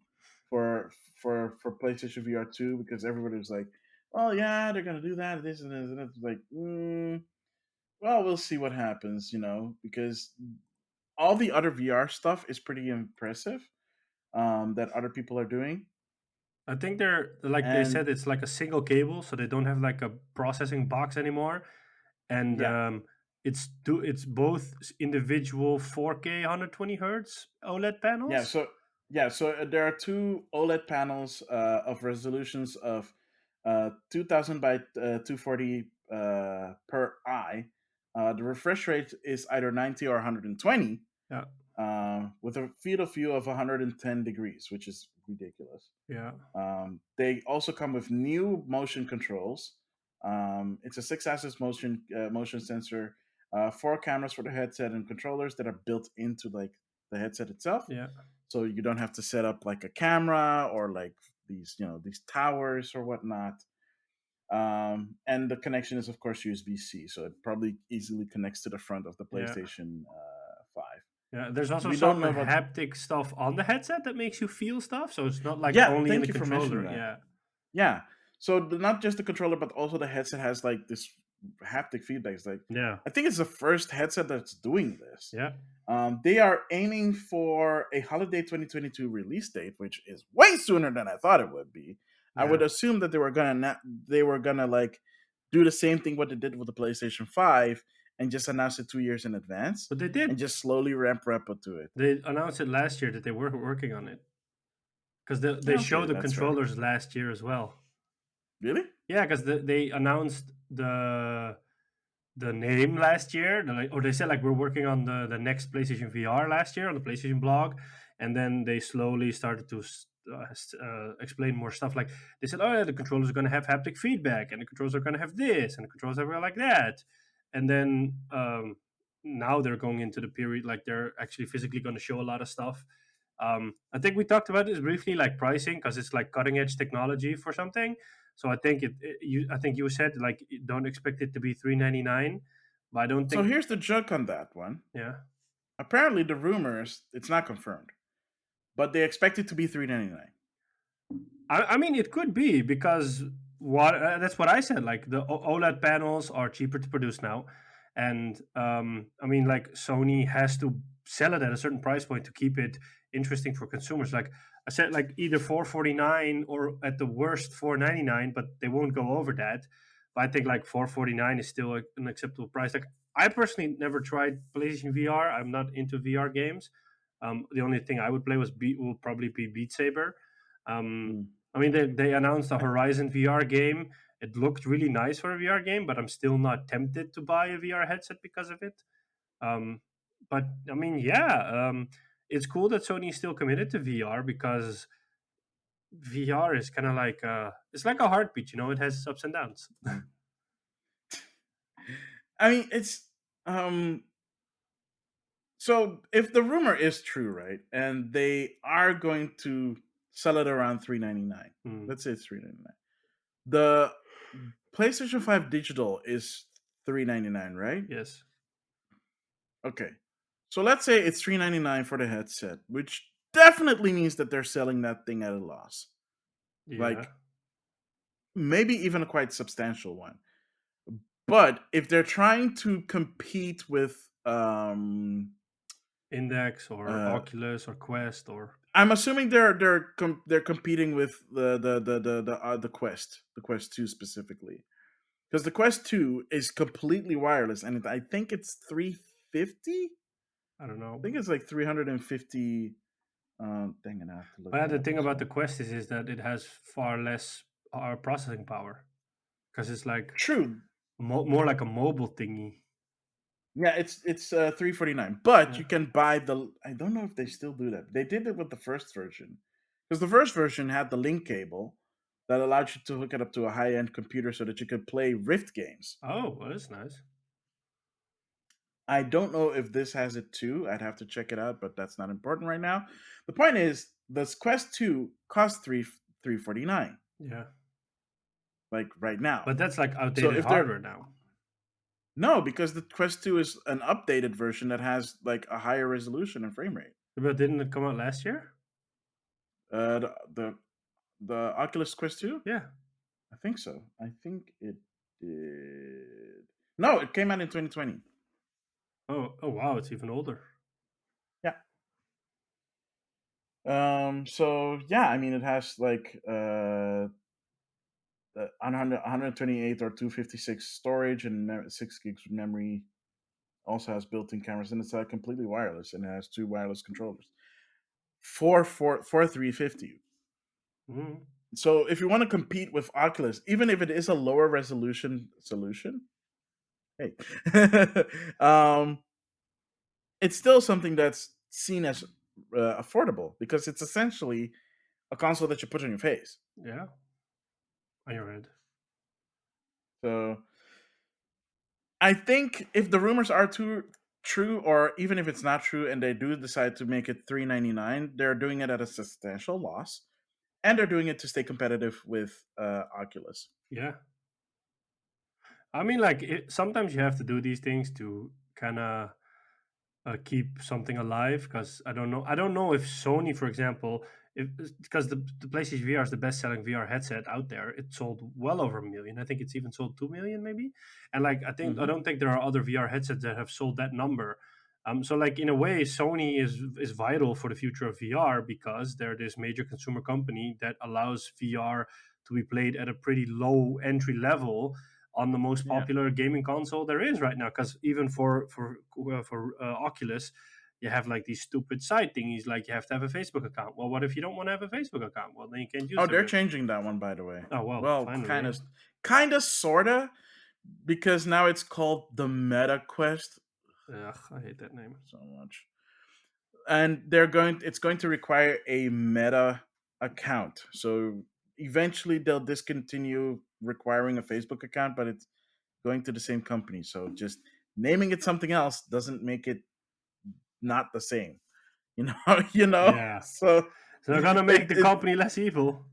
for for PlayStation VR 2 because everybody was like, "Oh yeah, they're gonna do that, this and this," and it's like, well, we'll see what happens, because all the other VR stuff is pretty impressive, that other people are doing. I think they're like they And said it's like a single cable, so they don't have like a processing box anymore, and yeah, it's both individual 4K 120 hertz OLED yeah. panels. So there are two OLED panels of resolutions of 2000 by 240 per eye. The refresh rate is either 90 or 120, Yeah, with a field of view of 110 degrees, which is ridiculous. yeah, They also come with new motion controls. It's a six-axis motion sensor, four cameras for the headset, and controllers that are built into like the headset itself. yeah, So you don't have to set up like a camera or like these towers or whatnot. And the connection is of course USB-C, so it probably easily connects to the front of the yeah. PlayStation 5. Yeah, there's also We don't some know about. haptic stuff on the headset that makes you feel stuff, so it's not like Yeah, only in the thank you for mentioning controller. that. Yeah, Yeah. So not just the controller, but also the headset has like this haptic feedback. It's like yeah, I think it's the first headset that's doing this. yeah, They are aiming for a holiday 2022 release date, which is way sooner than I thought it would be. I yeah. would assume that they were gonna like do the same thing what they did with the PlayStation 5 and just announce it 2 years in advance But they and did. just slowly ramp up to it. They announced it last year that they were working on it because they Okay, showed the that's fair. controllers last year as well. Really? Yeah, because they announced the name last year, or they said like we're working on the next PlayStation VR last year on the PlayStation blog, and then they slowly started to explain more stuff. Like they said, oh yeah, the controllers are going to have haptic feedback, and the controllers are going to have this, and the controllers are gonna like that, and then now they're going into the period like they're actually physically going to show a lot of stuff. I think we talked about this briefly, like pricing, because it's like cutting edge technology for something. So I think I think you said like don't expect it to be 399, but I don't So think. here's the joke on that one. Yeah, Apparently, the rumors it's not confirmed, but they expect it to be 399. I mean it could be because what that's what I said. Like the OLED panels are cheaper to produce now, and I mean like Sony has to sell it at a certain price point to keep it interesting for consumers. Like I said, like either 449 or at the worst 499, but they won't go over that. But I think like 449 is still an acceptable price. Like I personally never tried PlayStation VR. I'm not into VR games. The only thing I would play will probably be Beat Saber. Um, Mm. I mean, they announced a Horizon VR game. It looked really nice for a VR game, but I'm still not tempted to buy a VR headset because of it. Um, but I mean, yeah, it's cool that Sony is still committed to VR because VR is kind of like it's like a heartbeat. You know, it has ups and downs. Mm. I mean, it's um. So if the rumor is true, right, and they are going to sell it around 399, Mm, let's say it's 399. The PlayStation 5 digital is 399, right? yes. Okay. So let's say it's 399 for the headset, which definitely means that they're selling that thing at a loss. Yeah. Like maybe even a quite substantial one. But if they're trying to compete with Index or uh Oculus or Quest or I'm assuming they're competing with the Quest, the Quest 2 specifically. Because the Quest 2 is completely wireless and I think it's 350. I don't I know. think it's like 350. Dang it, I have to look But it the up thing as about the well. Quest is that it has far less processing power because it's like True. more like a mobile thingy. Yeah, it's 349. But Yeah. you can buy the I don't know if they still do that. They did it with the first version. Because the first version had the link cable that allowed you to hook it up to a high-end computer so that you could play Rift games. Oh, well, that's nice. I don't know if this has it too. I'd have to check it out, but that's not important right now. The point is, this Quest 2 costs 349, Yeah, like right now. but that's like So outdated if they're hardware now. no, because the Quest 2 is an updated version that has like a higher resolution and frame rate. But didn't it come out last year? Uh, the the, the Oculus Quest 2, Yeah. I think so. I think it did. No, it came out in 2020. Oh, oh wow, it's even older. So yeah, I mean, it has like 128 or 256 storage and 6 gigs of memory. Also has built-in cameras, and it's completely wireless, and it has two wireless controllers. For 350. Mm, So if you want to compete with Oculus, even if it is a lower resolution solution, hey, um, it's still something that's seen as affordable because it's essentially a console that you put on your face. yeah, on your head. So I think if the rumors are true, or even if it's not true, and they do decide to make it 399, they're doing it at a substantial loss, and they're doing it to stay competitive with Oculus. Yeah, I mean, like sometimes you have to do these things to kind of keep something alive. Because I don't know if Sony, for example, if because the PlayStation VR is the best selling VR headset out there. It sold well over 1 million. I think it's even sold 2 million maybe. And like I Hmm. don't think there are other VR headsets that have sold that number. So like in a way, Sony is vital for the future of VR because they're this major consumer company that allows VR to be played at a pretty low entry level on the most Yeah. popular gaming console there is right now. Because even for Oculus, you have like these stupid side thingies, like you have to have a Facebook account. Well, what if you don't want to have a Facebook account? Well, then you can't use Oh, the they're Rift. changing that one, by the way. Oh well, Well, finally. kind of, sorta, because now it's called the Meta Quest. Ugh, I hate that name. So much, and it's going to require a Meta account. So eventually, they'll discontinue requiring a Facebook account, but it's going to the same company. So just naming it something else doesn't make it not the same. You know, you know. Yeah, So so they're gonna make the it company less evil.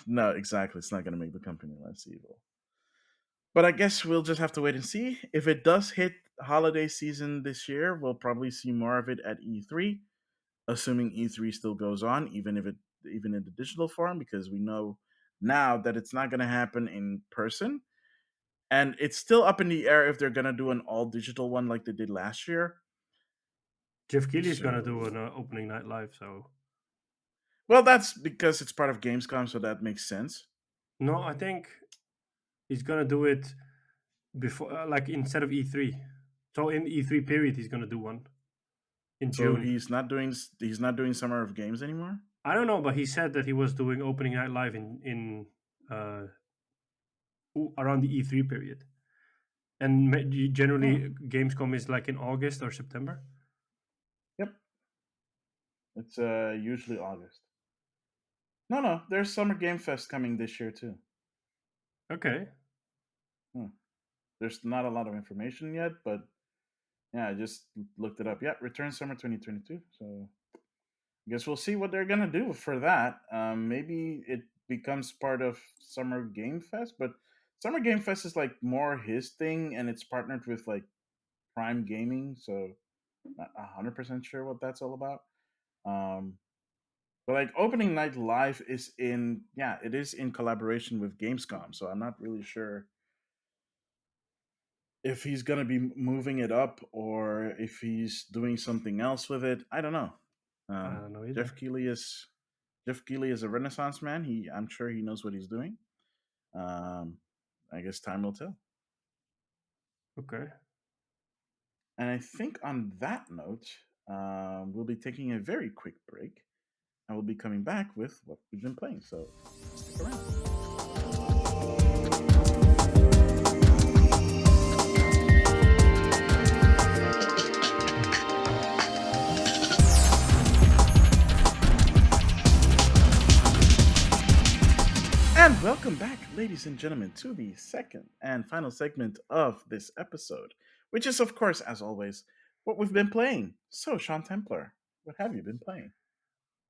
no, exactly. It's not going to make the company less evil. But I guess we'll just have to wait and see. If it does hit holiday season this year, we'll probably see more of it at E3, assuming E3 still goes on, even in the digital form, because we know now that it's not going to happen in person, and it's still up in the air if they're going to do an all digital one like they did last year. Jeff Keighley is gonna do an So, opening night live. So well, that's because it's part of Gamescom, so that makes sense. no, I think he's gonna do it before, like instead of E3. So in E3 period, he's gonna do one in So June. he's not doing Summer of Games anymore. I don't know, but he said that he was doing opening night live in around the E3 period, and Hmm. generally Gamescom is like in August or September. Yep, it's usually August. No, no, there's Summer Game Fest coming this year too. Okay, Hmm. There's not a lot of information yet, but yeah, I just looked it up. Yeah, return summer 2022. So I guess we'll see what they're gonna do for that. Maybe it becomes part of Summer Game Fest, but Summer Game Fest is like more his thing, and it's partnered with like Prime Gaming. So not 100% sure what that's all about. Um, but like opening night live is it is in collaboration with Gamescom. So I'm not really sure if he's going to be moving it up or if he's doing something else with it. I don't know. I Um, don't know Jeff either. Keighley is Jeff Keighley is a Renaissance man. I'm sure he knows what he's doing. Um, I guess time will tell. Okay, And I think on that note, we'll be taking a very quick break. I will be coming back with what we've been playing. So stick around. And welcome back, ladies and gentlemen, to the second and final segment of this episode, which is, of course, as always, what we've been playing. So, Sean Templar, what have you been playing?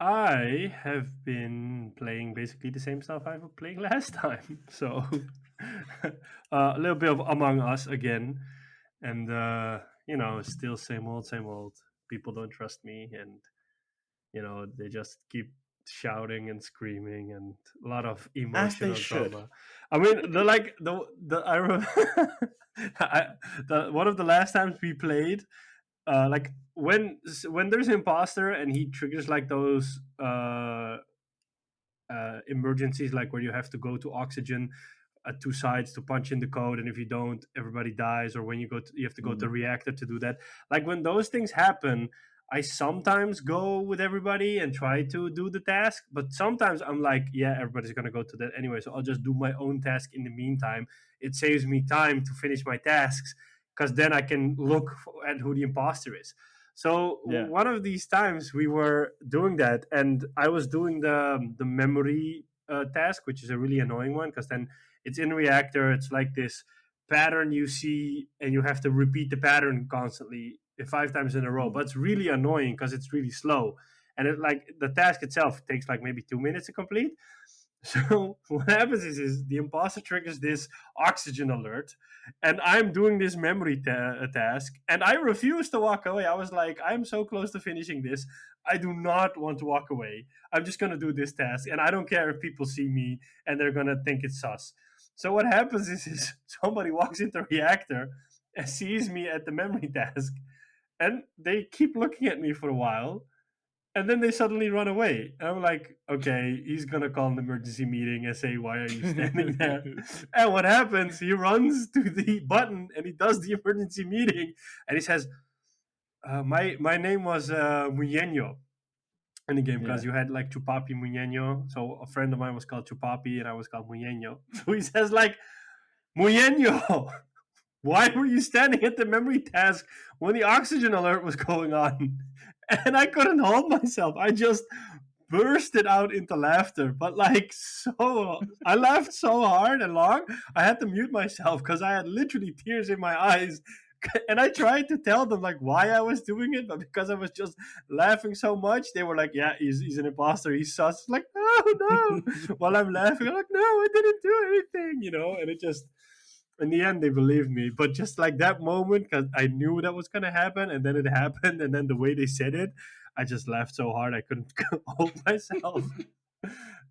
I have been playing basically the same stuff I was playing last time. So a little bit of Among Us again, and still same old, same old. People don't trust me, and they just keep shouting and screaming and a lot of As they emotional should. drama. I mean, the I remember one of the last times we played, like when there's an imposter and he triggers like those emergencies, like where you have to go to oxygen at two sides to punch in the code, and if you don't, everybody dies. Or when you have to go to Mm. reactor to do that. Like when those things happen, I sometimes go with everybody and try to do the task, but sometimes I'm like, yeah, everybody's gonna go to that anyway, so I'll just do my own task in the meantime. It saves me time to finish my tasks because then I can look at who the imposter is. So Yeah. one of these times we were doing that, and I was doing the memory task, which is a really annoying one because then it's in reactor. It's like this pattern you see, and you have to repeat the pattern constantly 5 times in a row. Mm. But it's really annoying because it's really slow, and it like the task itself takes like maybe 2 minutes to complete. So what happens is the imposter triggers this oxygen alert, and I'm doing this memory task, and I refuse to walk away. I was like, I'm so close to finishing this. I do not want to walk away. I'm just gonna do this task, and I don't care if people see me and they're gonna think it's sus. So what happens is somebody walks into reactor and sees me at the memory task, and they keep looking at me for a while, and then they suddenly run away. And I'm like, okay, he's gonna call an emergency meeting and say, "Why are you standing there?" And what happens? He runs to the button and he does the emergency meeting, and he says, "My name was Muñeño in the game because Yeah. you had like Chupapi Muñeño. So a friend of mine was called Chupapi, and I was called Muñeño. So he says like, Muñeño, why were you standing at the memory task when the oxygen alert was going on?" And I couldn't hold myself. I just bursted out into laughter, but like so, I laughed so hard and long, I had to mute myself because I had literally tears in my eyes. And I tried to tell them like why I was doing it, but because I was just laughing so much, they were like, "Yeah, he's an imposter. He's sus." Like, "Oh no!" While I'm laughing, I'm like, "No, I didn't do anything," And it just, in the end, they believed me. But just like that moment, because I knew that was gonna happen, and then it happened, and then the way they said it, I just laughed so hard I couldn't hold myself.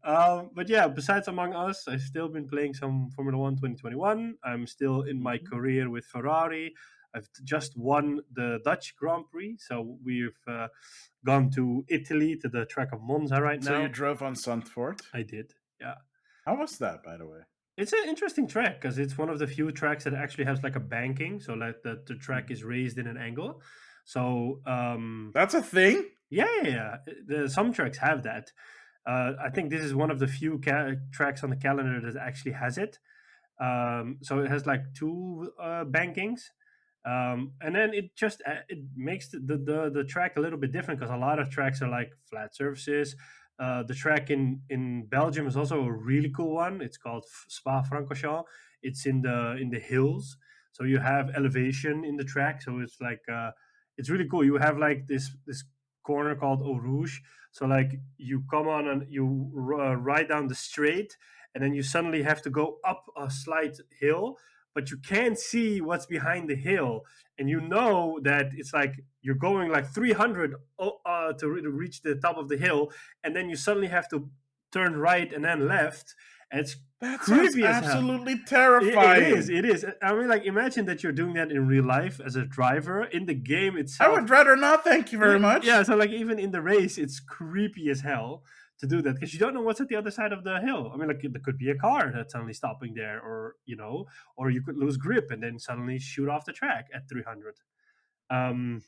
But yeah, besides Among Us, I've still been playing some Formula One 2021. I'm still in my Mhm. career with Ferrari. I've just won the Dutch Grand Prix, so we've gone to Italy to the track of Monza right So you now. drove on Zandvoort. I did, yeah. How was that, by the way? It's an interesting track because it's one of the few tracks that actually has like a banking, so like the track is raised in an angle. So That's a thing. yeah, yeah, yeah. Some tracks have that. I think this is one of the few tracks on the calendar that actually has it. So it has like two bankings, and then it makes the track a little bit different because a lot of tracks are like flat surfaces. The track in Belgium is also a really cool one. It's called Spa-Francorchamps. It's in the hills, so you have elevation in the track. So it's like it's really cool. You have like this corner called Eau Rouge. So like you come on and you ride down the straight, and then you suddenly have to go up a slight hill, but you can't see what's behind the hill, and you know that it's like you're going like 300 to reach the top of the hill, and then you suddenly have to turn right and then left, and it's That sounds creepy as hell. absolutely It is. terrifying. It is. I mean, like, imagine that you're doing that in real life as a driver. In the game I itself, would rather not, thank you very yeah, much. so like even in the race, it's creepy as hell to do that because you don't know what's at the other side of the hill. I mean, like there could be a car that's suddenly stopping there, or or you could lose grip and then suddenly shoot off the track at 300. Um,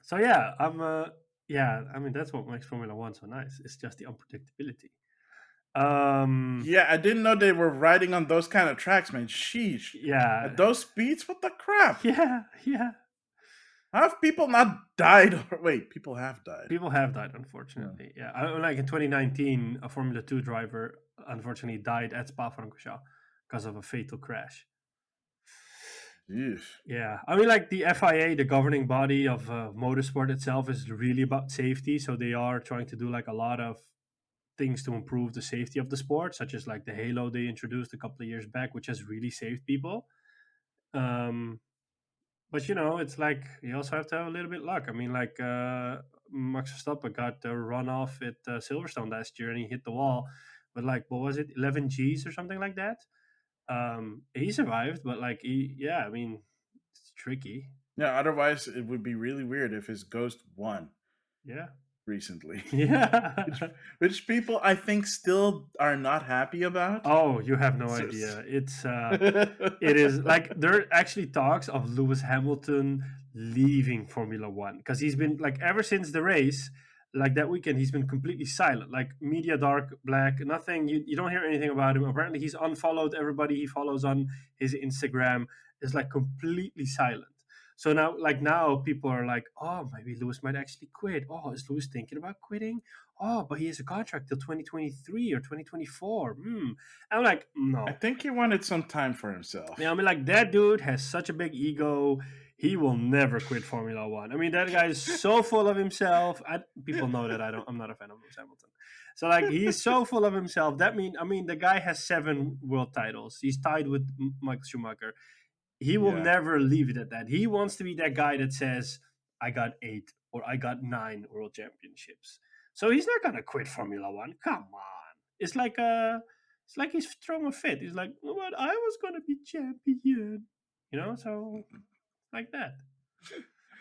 so yeah, yeah. I mean, that's what makes Formula One so nice. It's just the unpredictability. Um, Yeah, I didn't know they were riding on those kind of tracks, man. Sheesh. At yeah, those speeds, what the crap? yeah, yeah. How have people not died? Or wait, people have died. People have died, Yeah. unfortunately. Yeah, like in 2019, a Formula 2 driver unfortunately died at Spa-Francorchamps because of a fatal crash. Yeesh. Yeah, I mean, like the FIA, the governing body of motorsport itself, is really about safety. So they are trying to do like a lot of things to improve the safety of the sport, such as like the halo they introduced a couple of years back, which has really saved people. Um, but it's like you also have to have a little bit luck. I mean, like Max Verstappen got a run off at Silverstone last year, and he hit the wall with like what was it, 11 Gs or something like that. He survived, but like yeah, I mean, it's tricky. Yeah, otherwise it would be really weird if his ghost won Yeah. recently. which, Yeah. which people I think still are not happy about. Oh, you have no So, idea. It is like there are actually talks of Lewis Hamilton leaving Formula One because he's been like ever since the race, like that weekend, he's been completely silent. Like media dark, black, nothing. You don't hear anything about him. Apparently, he's unfollowed everybody he follows on his Instagram. Is like completely silent. So now people are like, oh, maybe Lewis might actually quit. Oh, is Lewis thinking about quitting? Oh, but he has a contract till 2023 or 2024. I'm like, I no. think he wanted some time for Yeah, himself. I mean, like that dude has such a big ego. He will never quit Formula One. I mean, that guy is so full of himself. People know that I'm not a fan of Lewis Hamilton. So like, he's so full of himself. I mean, the guy has 7 world titles. He's tied with Michael Schumacher. He will Yeah. never leave it at that. He wants to be that guy that says, "I got 8 or I got 9 world championships." So he's not gonna quit Formula One. Come on, it's like he's throwing a fit. He's like, "But I was gonna be champion," So like that.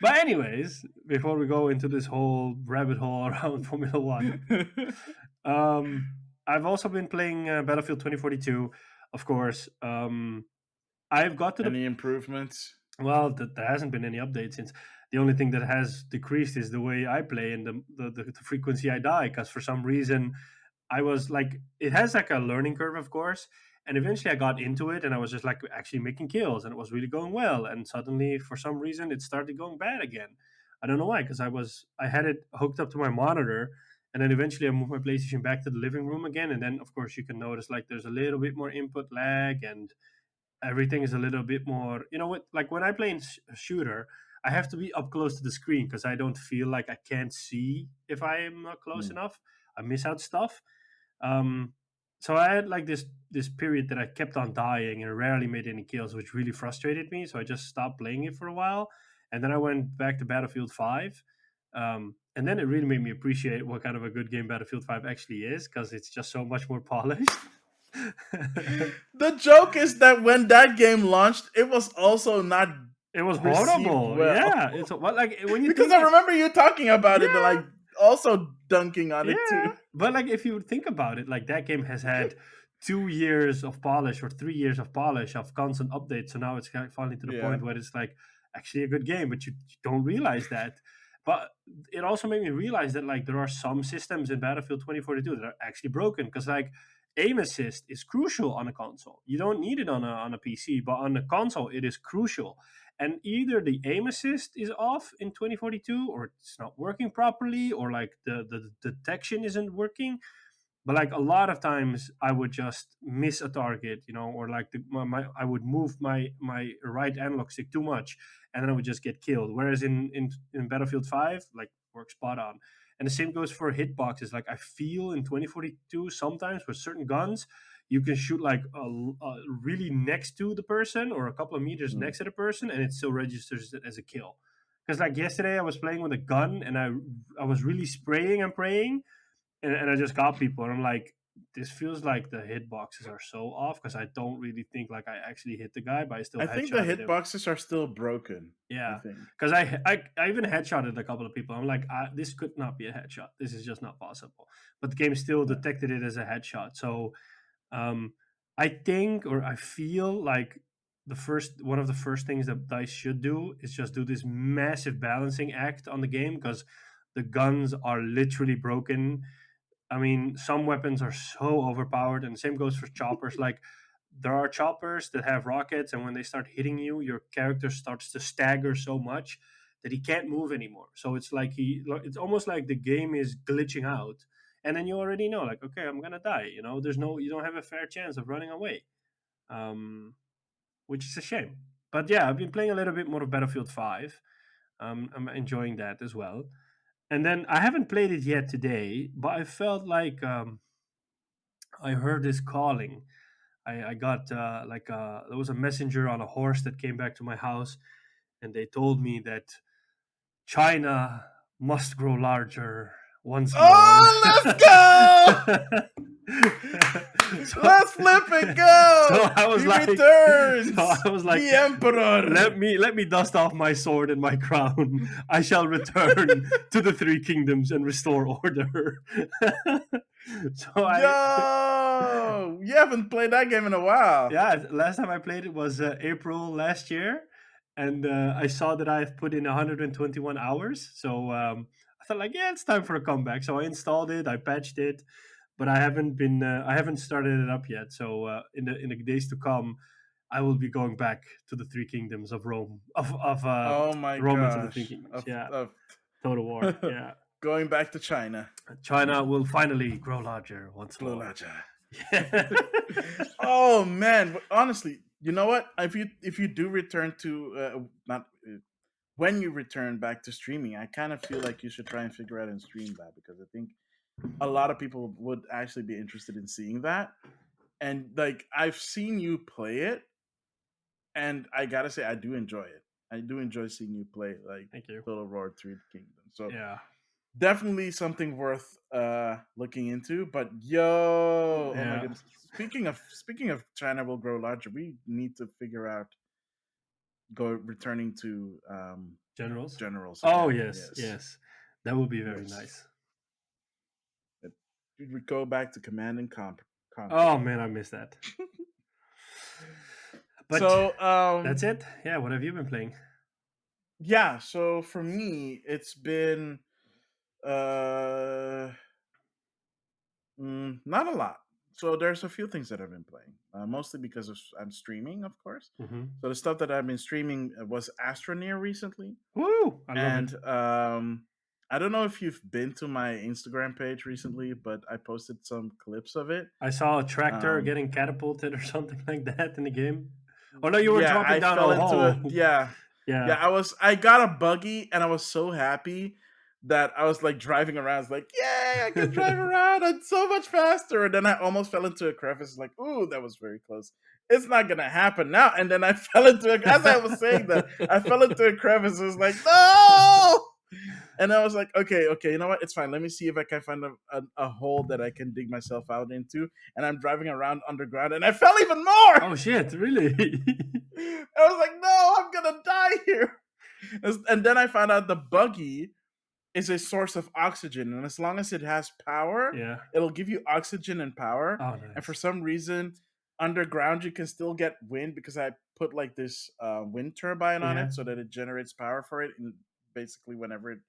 But anyways, before we go into this whole rabbit hole around Formula One, um, I've also been playing Battlefield 2042, of course. I've got to the Any improvements? Well, there hasn't been any update since. The only thing that has decreased is the way I play and the frequency I die. Because for some reason, I was like, it has like a learning curve, of course. And eventually I got into it and I was just like actually making kills and it was really going well. And suddenly, for some reason, it started going bad again. I don't know why, because I had it hooked up to my monitor. And then eventually I moved my PlayStation back to the living room again. And then, of course, you can notice like there's a little bit more input lag and everything is a little bit more, what, like when I play in a shooter, I have to be up close to the screen because I don't feel like I can't see if I am not close Hmm. enough. I miss out stuff. um so I had like this period that I kept on dying and rarely made any kills, which really frustrated me, so I just stopped playing it for a while. And then I went back to Battlefield 5. And then it really made me appreciate what kind of a good game Battlefield 5 actually is, because it's just so much more polished. The joke is that when that game launched, it was also not It was received horrible. Yeah, well. it's well, like when you Because think I it. remember you talking about it, Yeah, like also dunking on it yeah. too. But like if you think about it, like that game has had 2 years of polish or 3 years of polish of constant updates. So now it's kind of finally to the Yeah. point where it's like actually a good game, but you don't realize that. But it also made me realize that like there are some systems in Battlefield 2042 that are actually broken, because like aim assist is crucial on a console. You don't need it on a PC, but on a console it is crucial. And either the aim assist is off in 2042 or it's not working properly, or like the detection isn't working. But like a lot of times I would just miss a target, or like I would move my right analog stick too much and then I would just get killed. Whereas in Battlefield 5, like, works spot on. And the same goes for hitboxes. Like I feel in 2042 sometimes with certain guns you can shoot like really next to the person or a couple of meters Hmm. next to the person and it still registers it as a kill. Because like yesterday I was playing with a gun and I was really spraying and praying, and I just got people, and I'm like, this feels like the hitboxes are so off because I don't really think like I actually hit the guy, but I still I think the headshotted him. hitboxes are still broken. I Yeah, think. because I even headshotted a couple of people. I'm like, this could not be a headshot. This is just not possible. But the game still Yeah. detected it as a headshot. So um, I think, or I feel like one of the first things that Dice should do is just do this massive balancing act on the game, because the guns are literally broken. I mean, some weapons are so overpowered, and the same goes for choppers. Like, there are choppers that have rockets, and when they start hitting you, your character starts to stagger so much that he can't move anymore. So it's almost like the game is glitching out, and then you already know, like, okay, I'm gonna die. You don't have a fair chance of running away, um, which is a shame. But yeah, I've been playing a little bit more of Battlefield 5. I'm enjoying that as well. And then I haven't played it yet today, but I felt like I heard this calling. I got there was a messenger on a horse that came back to my house, and they told me that China must grow larger once more. Oh, let's go! so, Let's flip and go. so I was He like, so returns. I was like, The Emperor. let me dust off my sword and my crown. I shall return to the three kingdoms and restore order. so I Yo, you haven't played that game in a while. Yeah, last time I played it was April last year, and I saw that I've put in 121 hours. So I thought, like, yeah, it's time for a comeback. So I installed it, I patched it, but I haven't started it up yet. So in the days to come, I will be going back to the three kingdoms of Rome, of Oh my Romans of the three gosh. kingdoms. Of, Yeah, of total war. Yeah, going back to China. China will finally grow larger once more. Glolaja. Yeah. Oh man, but honestly, you know what? If you do return to not when you return back to streaming, I kind of feel like you should try and figure out and stream that because I think a lot of people would actually be interested in seeing that. And like I've seen you play it, and I gotta say I do enjoy it. I do enjoy seeing you play like Thank you. Total War Three Kingdom. So Yeah. definitely something worth looking into. But yo, oh my Yeah. goodness. Speaking of China will grow larger, we need to figure out go returning to Generals. generals Oh again. yes, Yes. yes, that would be very Yes. nice. We would go back to command and conquer. Oh man, I miss that. But So that's it. Yeah, what have you been playing? yeah, so for me it's been uh not a lot. So there's a few things that I've been playing, mostly because I'm streaming, of course. Hmm. So the stuff that I've been streaming was Astroneer recently, Woo! I love it. and I don't know if you've been to my Instagram page recently, but I posted some clips of it. I saw a tractor Um, getting catapulted or something like that in the game. Oh no, you were yeah, dropping I down fell a into a hole. yeah, Yeah. yeah. I got a buggy, and I was so happy that I was like driving around. I was like, yay, I can drive around. I'm so much faster. And then I almost fell into a crevice. Like, ooh, that was very close. It's not gonna happen now. And then I fell into as I was saying that, I fell into a crevice. It was like, no. And I was like, okay, you know what? It's fine. Let me see if I can find a hole that I can dig myself out into. And I'm driving around underground, and I fell even more. Oh shit! Really? I was like, no, I'm gonna die here. And then I found out the buggy is a source of oxygen, and as long as it has power, Yeah. it'll give you oxygen and power. Oh And for nice. some reason, underground you can still get wind because I put like this wind turbine on Yeah. it so that it generates power for it, and basically whenever it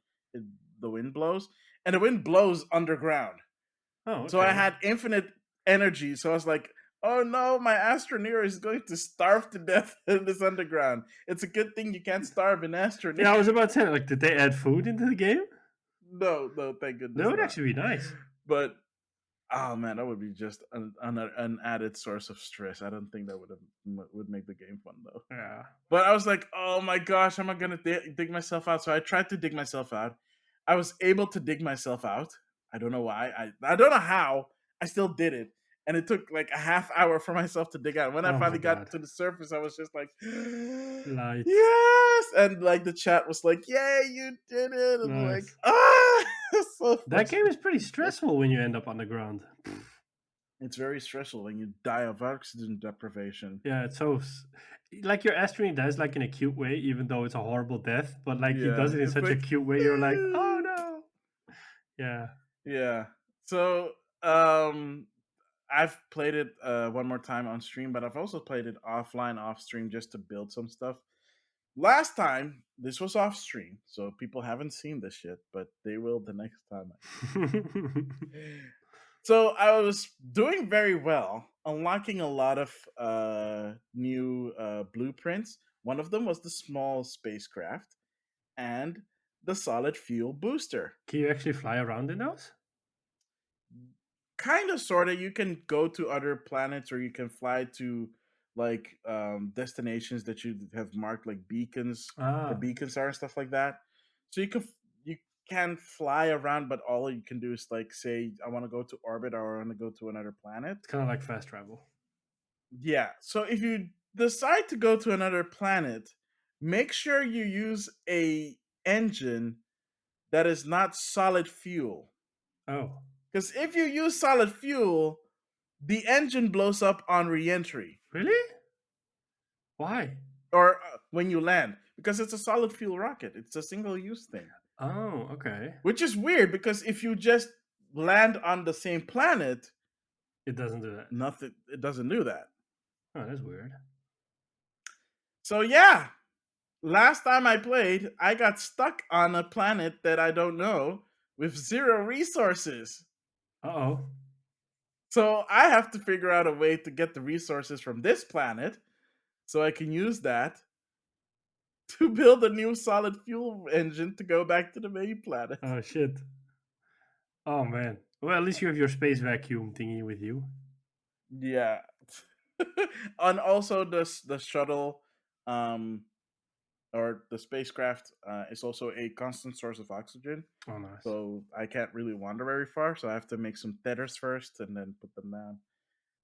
the wind blows, and the wind blows underground. Oh So I okay. had infinite energy. So I was like, oh no, my Astroneer is going to starve to death in this underground. It's a good thing you can't starve in Astroneer. Yeah, I was about to say, like, did they add food into the game? No, no, thank That goodness would not. actually be nice. But oh man, that would be just an added source of stress. I don't think that would make the game fun though. Yeah. But I was like, oh my gosh, am I gonna dig myself out? So I tried to dig myself out. I was able to dig myself out. I don't know why. I don't know how. I still did it, and it took like a half hour for myself to dig out. When I Oh my finally got god. to the surface, I was just like, Light. yes, and like the chat was like, yay, you did it, and like, Nice. it's so That game frustrating. is pretty stressful when you end up underground. It's very stressful when you die of oxygen deprivation. Yeah, it's so like your Astrid dies like in a cute way, even though it's a horrible death. But like he does Yeah, it in it's such a like, cute way, you're like, oh no. Yeah. yeah. So, um, I've played it one more time on stream, but I've also played it offline, off stream, just to build some stuff. Last time, this was off stream, so people haven't seen this shit, but they will the next time. So I was doing very well, unlocking a lot of new blueprints. One of them was the small spacecraft and the solid fuel booster. Can you actually fly around in those? Kind of, sort of. You can go to other planets, or you can fly to like destinations that you have marked, like beacons, where Ah, beacons are and stuff like that. So you can fly around, but all you can do is like say, I want to go to orbit, or I want to go to another planet. it's kind of like fast travel. Yeah. So if you decide to go to another planet, make sure you use a engine that is not solid fuel. Oh, Because if you use solid fuel, The engine blows up on re-entry Really? Why? or when you land because it's a solid fuel rocket. It's a single use thing, Oh, okay. which is weird because if you just land on the same planet, It doesn't do that. nothing. It doesn't do that. Oh, that's weird. So yeah, last time I played, I got stuck on a planet that I don't know with zero resources. Uh-oh. So I have to figure out a way to get the resources from this planet so I can use that to build a new solid fuel engine to go back to the main planet. Oh, shit. Oh, man. Well, at least you have your space vacuum thingy with you. Yeah. And also the shuttle um or the spacecraft is also a constant source of oxygen. Oh, nice. So I can't really wander very far, so I have to make some tethers first and then put them down.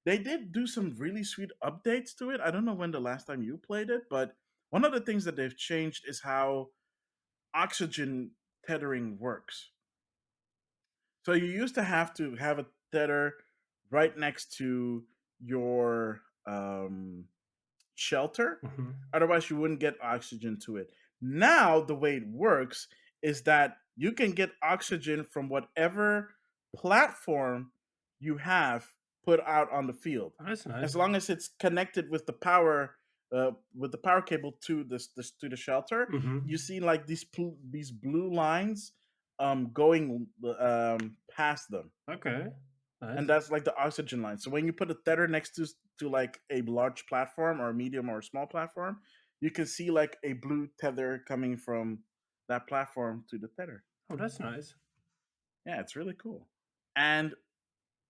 They did do some really sweet updates to it. I don't know when the last time you played it, but one of the things that they've changed is how oxygen tethering works. So you used to have a tether right next to your shelter. Hmm. Otherwise, you wouldn't get oxygen to it. Now, the way it works is that you can get oxygen from whatever platform you have put out on the field, Oh, that's as nice. long as it's connected with the power cable to this to the shelter. Hmm. You see like these blue lines going past them, Okay. and Nice. that's like the oxygen line. So when you put a tether next to like a large platform or a medium or a small platform, you can see like a blue tether coming from that platform to the tether. Oh, that's nice. Yeah, it's really cool. And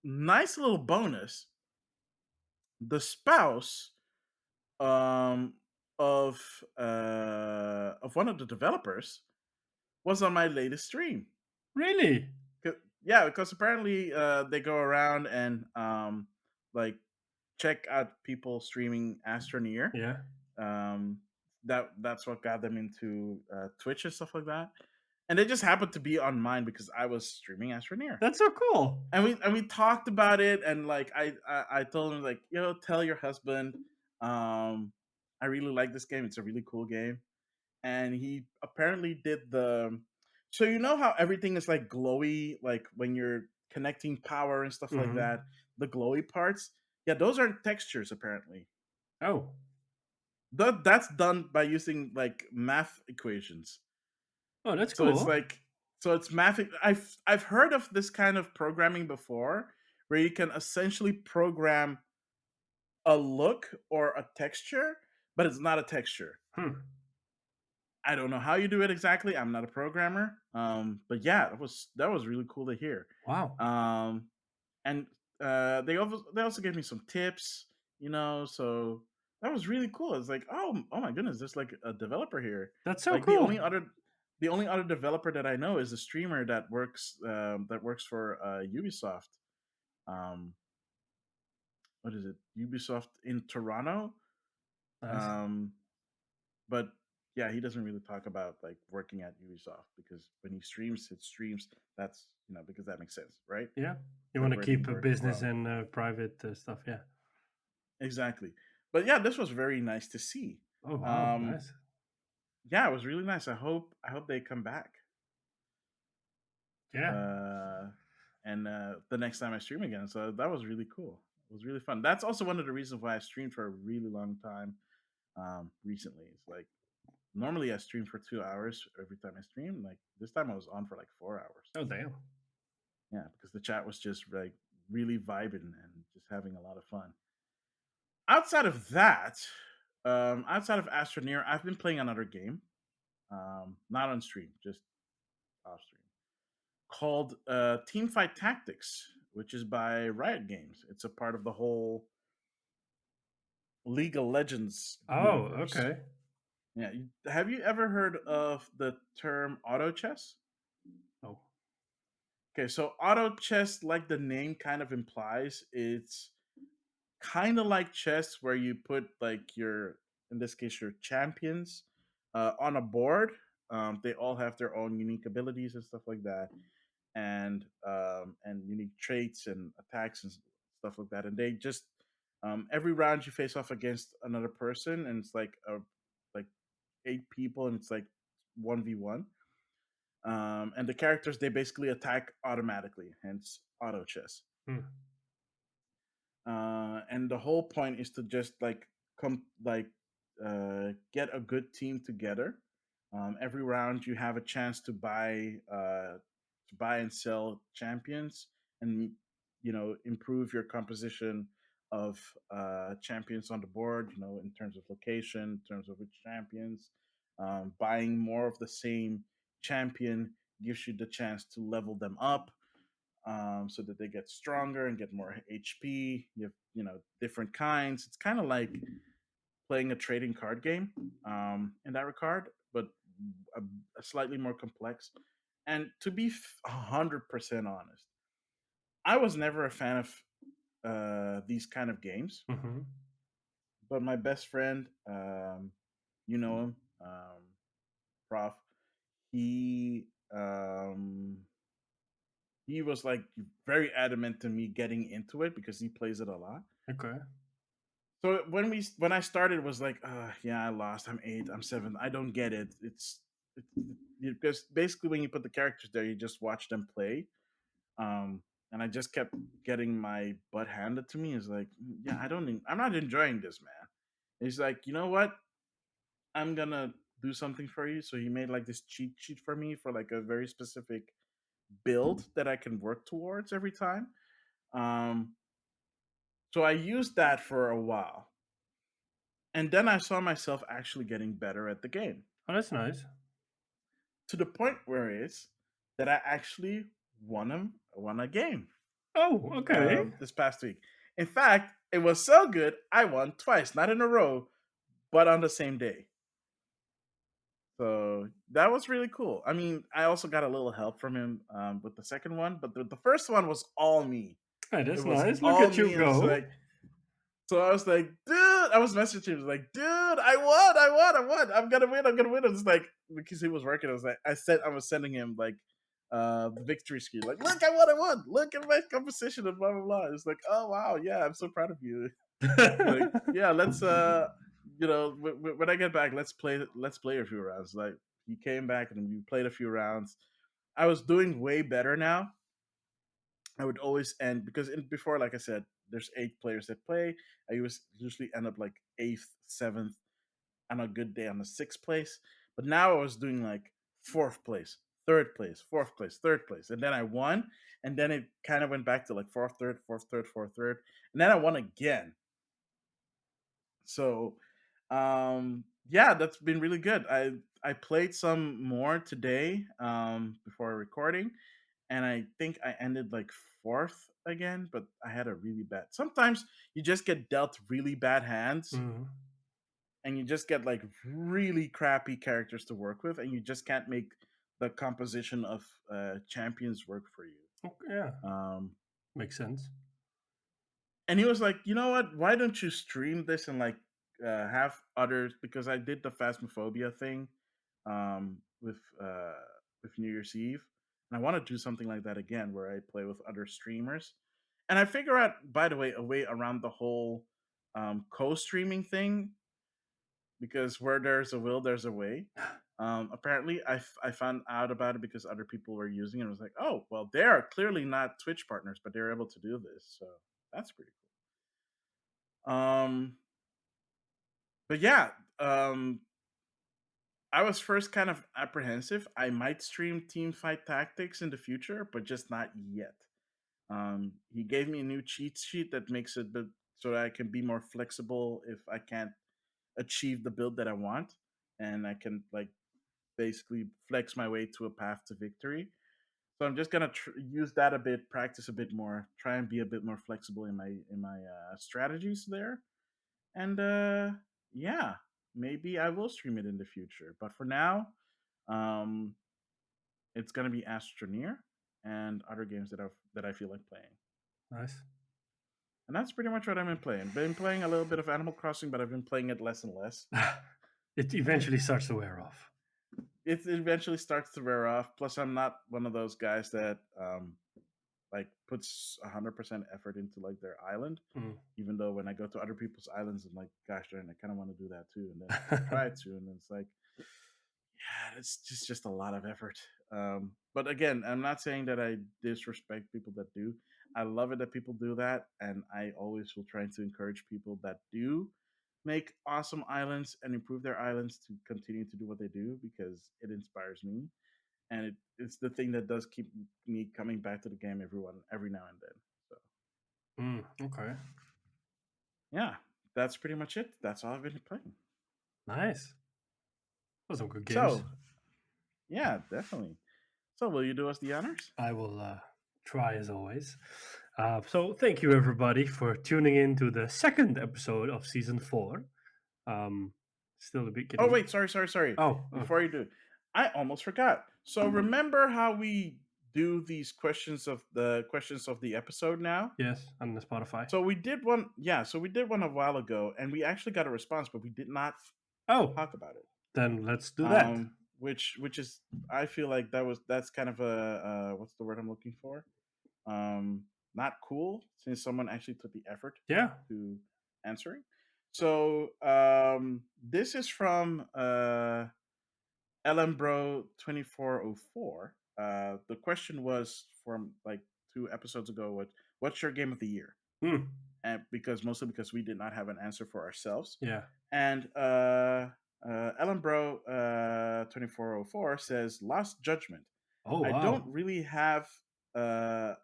nice little bonus, the spouse um of one of the developers was on my latest stream. Really? Yeah, because apparently they go around and like check out people streaming Astroneer. Yeah. Um, that's what got them into Twitch and stuff like that. And they just happened to be on mine because I was streaming Astroneer, That's so cool. and we talked about it. And like I told him like, yo, tell your husband, I really like this game. It's a really cool game. And he apparently did the. So you know how everything is like glowy, like when you're connecting power and stuff like Hmm. that, the glowy parts. Yeah, those are textures apparently. Oh. That's done by using like math equations. Oh, that's So it's cool. like so it's math. I've heard of this kind of programming before, where you can essentially program a look or a texture, but it's not a texture. Hmm. I don't know how you do it exactly. I'm not a programmer. But yeah, that was really cool to hear. Wow. Um, and they also gave me some tips, so that was really cool. It's like, oh my goodness, there's like a developer here. That's so Like cool. the only other developer that I know is a streamer that works for Ubisoft. Um, what is it? Ubisoft in Toronto. Nice. Um, but yeah, he doesn't really talk about like working at Ubisoft because when he streams, it streams. That's because that makes sense, right? Yeah. You want to Separating keep a work business from and private stuff. Yeah. exactly. But yeah, this was very nice to see. Oh, wow. Um, Nice. yeah, it was really nice. I hope they come back. Yeah. Uh, and the next time I stream again. So that was really cool. It was really fun. That's also one of the reasons why I streamed for a really long time recently. It's like normally I stream for 2 hours every time I stream. Like this time I was on for like 4 hours. Oh, damn. Yeah, because the chat was just like really vibing and just having a lot of fun. Outside of that, outside of Astroneer, I've been playing another game. Not on stream, just off stream, called Teamfight Tactics, which is by Riot Games. It's a part of the whole League of Legends Oh, universe. okay. Yeah, have you ever heard of the term auto chess? Oh. Okay, so auto chess, like the name kind of implies, it's kind of like chess where you put like in this case, your champions on a board. They all have their own unique abilities and stuff like that, and unique traits and attacks and stuff like that. And they just every round you face off against another person, and it's like 8 people, and it's like 1v1. And the characters, they basically attack automatically, hence auto chess. Hmm. And the whole point is to just like come like get a good team together. Every round you have a chance to buy and sell champions, and improve your composition of champions on the board. In terms of location, in terms of which champions. Buying more of the same champion gives you the chance to level them up, so that they get stronger and get more HP. You have different kinds. It's kind of like playing a trading card game, in that regard, but a, a slightly more complex. And to be 100% honest, I was never a fan of these kind of games. Hmm. But my best friend, you know him, Prof. He he was like very adamant to me getting into it because he plays it a lot. Okay. So when I started, it was like, yeah, I lost. I'm 8. I'm 7. I don't get it. Because basically when you put the characters there, you just watch them play. And I just kept getting my butt handed to me. It's like, yeah, I'm not enjoying this, man. He's like, you know what? I'm gonna do something for you. So he made like this cheat sheet for me for like a very specific build that I can work towards every time. Um, so I used that for a while, and then I saw myself actually getting better at the game, Oh, that's nice. to the point where it's that I actually won a game Oh, okay. this past week. In fact, it was so good I won twice, not in a row, but on the same day. So that was really cool. I mean, I also got a little help from him with the second one, but the first one was all me. Hey, It that's was nice. Look all at you me, and it's go. like, so I was like, dude, I was messaging him like, dude, I won. I'm gonna win. I'm gonna win. It's like because he was working. I was sending him like the victory screen. Like, look, I won. Look at my composition and blah blah blah. It's like, oh wow, yeah, I'm so proud of you. Like, yeah, let's when I get back, let's play a few rounds. Like he came back and we played a few rounds. I was doing way better now. I would always end because before, like I said, there's 8 players that play. I usually end up like eighth, seventh, on a good day on the sixth place. But now I was doing like fourth place, third place, fourth place, third place, and then I won. And then it kind of went back to like fourth, third, fourth, third, fourth, third, and then I won again. So, yeah, that's been really good. I played some more today, before recording, and I think I ended like fourth again, but I had a really bad. Sometimes you just get dealt really bad hands, Mhm. and you just get like really crappy characters to work with, and you just can't make the composition of champions work for you. Okay, yeah, Um, makes sense. and he was like, you know what? Why don't you stream this and like have others? Because I did the Phasmophobia thing, with New Year's Eve, and I want to do something like that again, where I play with other streamers. And I figure out, by the way, a way around the whole co-streaming thing, because where there's a will, there's a way. Apparently, I found out about it because other people were using it. I was like, oh, well, they are clearly not Twitch partners, but they're able to do this, so that's pretty cool. But yeah, I was first kind of apprehensive. I might stream Team Fight Tactics in the future, but just not yet. He gave me a new cheat sheet that makes it so that I can be more flexible if I can't achieve the build that I want, and I can like basically flex my way to a path to victory. So I'm just gonna use that a bit, practice a bit more, try and be a bit more flexible in my strategies there. And yeah, maybe I will stream it in the future. But for now, um, it's gonna be Astroneer and other games that I feel like playing. Nice. And that's pretty much what I've been playing. Been playing a little bit of Animal Crossing, but I've been playing it less and less. It eventually starts to wear off. It eventually starts to wear off. Plus, I'm not one of those guys that like puts 100% effort into like their island. Mm. Even though when I go to other people's islands, I'm like, gosh darn, I kind of want to do that too. And then I try to, and it's like, yeah, it's just a lot of effort. But again, I'm not saying that I disrespect people that do. I love it that people do that, and I always will try to encourage people that do make awesome islands and improve their islands to continue to do what they do because it inspires me, and it's the thing that does keep me coming back to the game every now and then. So Okay. yeah, that's pretty much it. That's all I've been playing. Nice. Those some good games. So yeah, definitely. So will you do us the honors? I will try as always. So thank you everybody for tuning in to the second episode of season 4. Still a bit Oh getting. wait, sorry. Oh, Before you do, I almost forgot. So remember how we do these questions of the episode now? yes, on the Spotify. So we did one, yeah. So we did one a while ago, and we actually got a response, but we did not Oh, talk about it. then let's do that. Which is I feel like that's kind of a what's the word I'm looking for? Not cool since someone actually took the effort Yeah. to answering. So this is from Ellenbro 2404. The question was from like 2 episodes ago. What's your game of the year? Hmm. And mostly because we did not have an answer for ourselves. Yeah. And Ellenbro 2404 says Lost Judgment. Oh I wow. don't really have a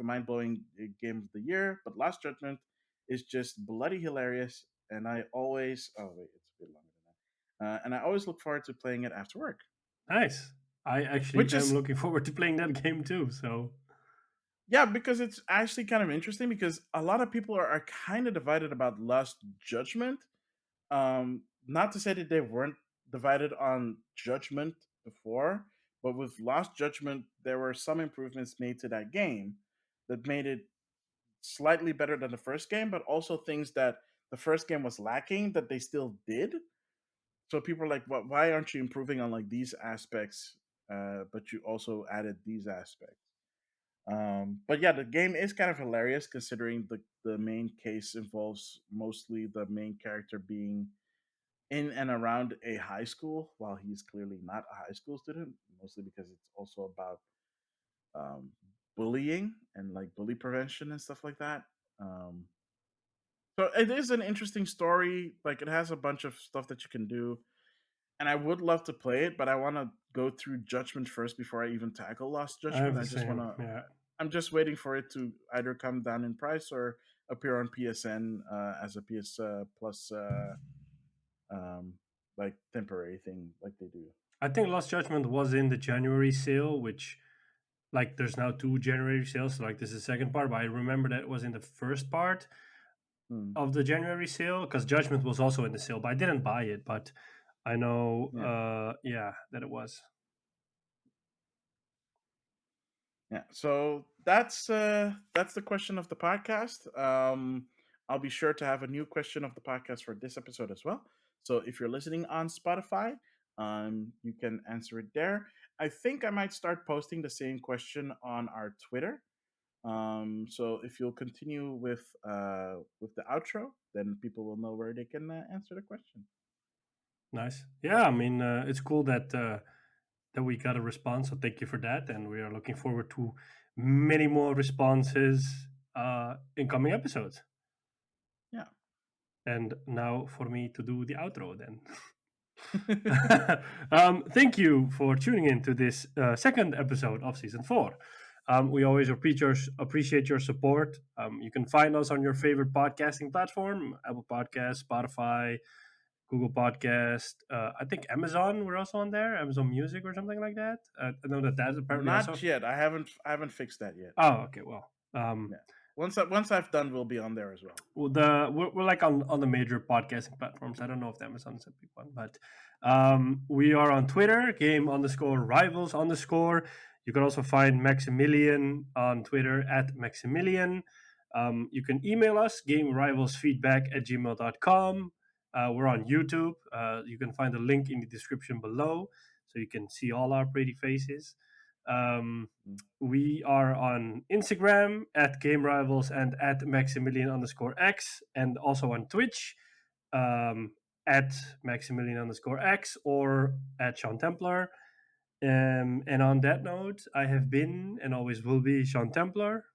mind blowing game of the year, but Lost Judgment is just bloody hilarious, and I always it's a bit longer than that, and I always look forward to playing it after work. Nice. I actually Which am is looking forward to playing that game too. So yeah, because it's actually kind of interesting because a lot of people are kind of divided about Lost Judgment. Not to say that they weren't divided on Judgment before, but with Lost Judgment, there were some improvements made to that game that made it slightly better than the first game, but also things that the first game was lacking that they still did. So people are like, Why aren't you improving on like these aspects? But you also added these aspects." But yeah, the game is kind of hilarious considering the main case involves mostly the main character being in and around a high school while he's clearly not a high school student, mostly because it's also about um, bullying and like bully prevention and stuff like that. Um, so it is an interesting story. Like it has a bunch of stuff that you can do, and I would love to play it, but I want to go through Judgment first before I even tackle Lost I have Judgment. the I just want same. to. Yeah. I'm just waiting for it to either come down in price or appear on PSN as a PS Plus um, like temporary thing, like they do. I think Lost Judgment was in the January sale, which like there's now 2 January sales. So, like this is the second part, but I remember that it was in the first part Hmm. of the January sale because Judgment was also in the sale, but I didn't buy it. But I know, Yeah. yeah, that it was. Yeah. So that's the question of the podcast. I'll be sure to have a new question of the podcast for this episode as well. So if you're listening on Spotify, you can answer it there. I think I might start posting the same question on our Twitter. So if you'll continue with the outro, then people will know where they can answer the question. Nice. Yeah, I mean, it's cool that we got a response. So thank you for that, and we are looking forward to many more responses in coming episodes. Yeah. And now for me to do the outro then. Thank you for tuning in to this second episode of season 4. We always appreciate your support. You can find us on your favorite podcasting platform: Apple Podcasts, Spotify, Google Podcast. I think Amazon. We're also on there. Amazon Music or something like that. I know that's apparently also. Not yet. I haven't fixed that yet. Oh, okay. Well, Yeah. Once I've done, we'll be on there as well. we're like on the major podcasting platforms. I don't know if Amazon's a big one, but we are on Twitter, game_rivals_. You can also find Maxemillian on Twitter at Maxemillian. You can email us gamerivalsfeedback@gmail.com. We're on YouTube. You can find the link in the description below, so you can see all our pretty faces. We are on Instagram at Game Rivals and at Maximillian_X, and also on Twitch at Maximillian_X or at Sean Templar. And on that note, I have been and always will be Sean Templar.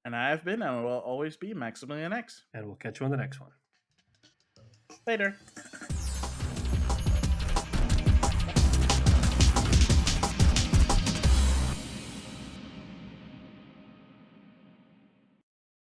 And I have been and will always be Maximilian X. And we'll catch you on the next one. Later.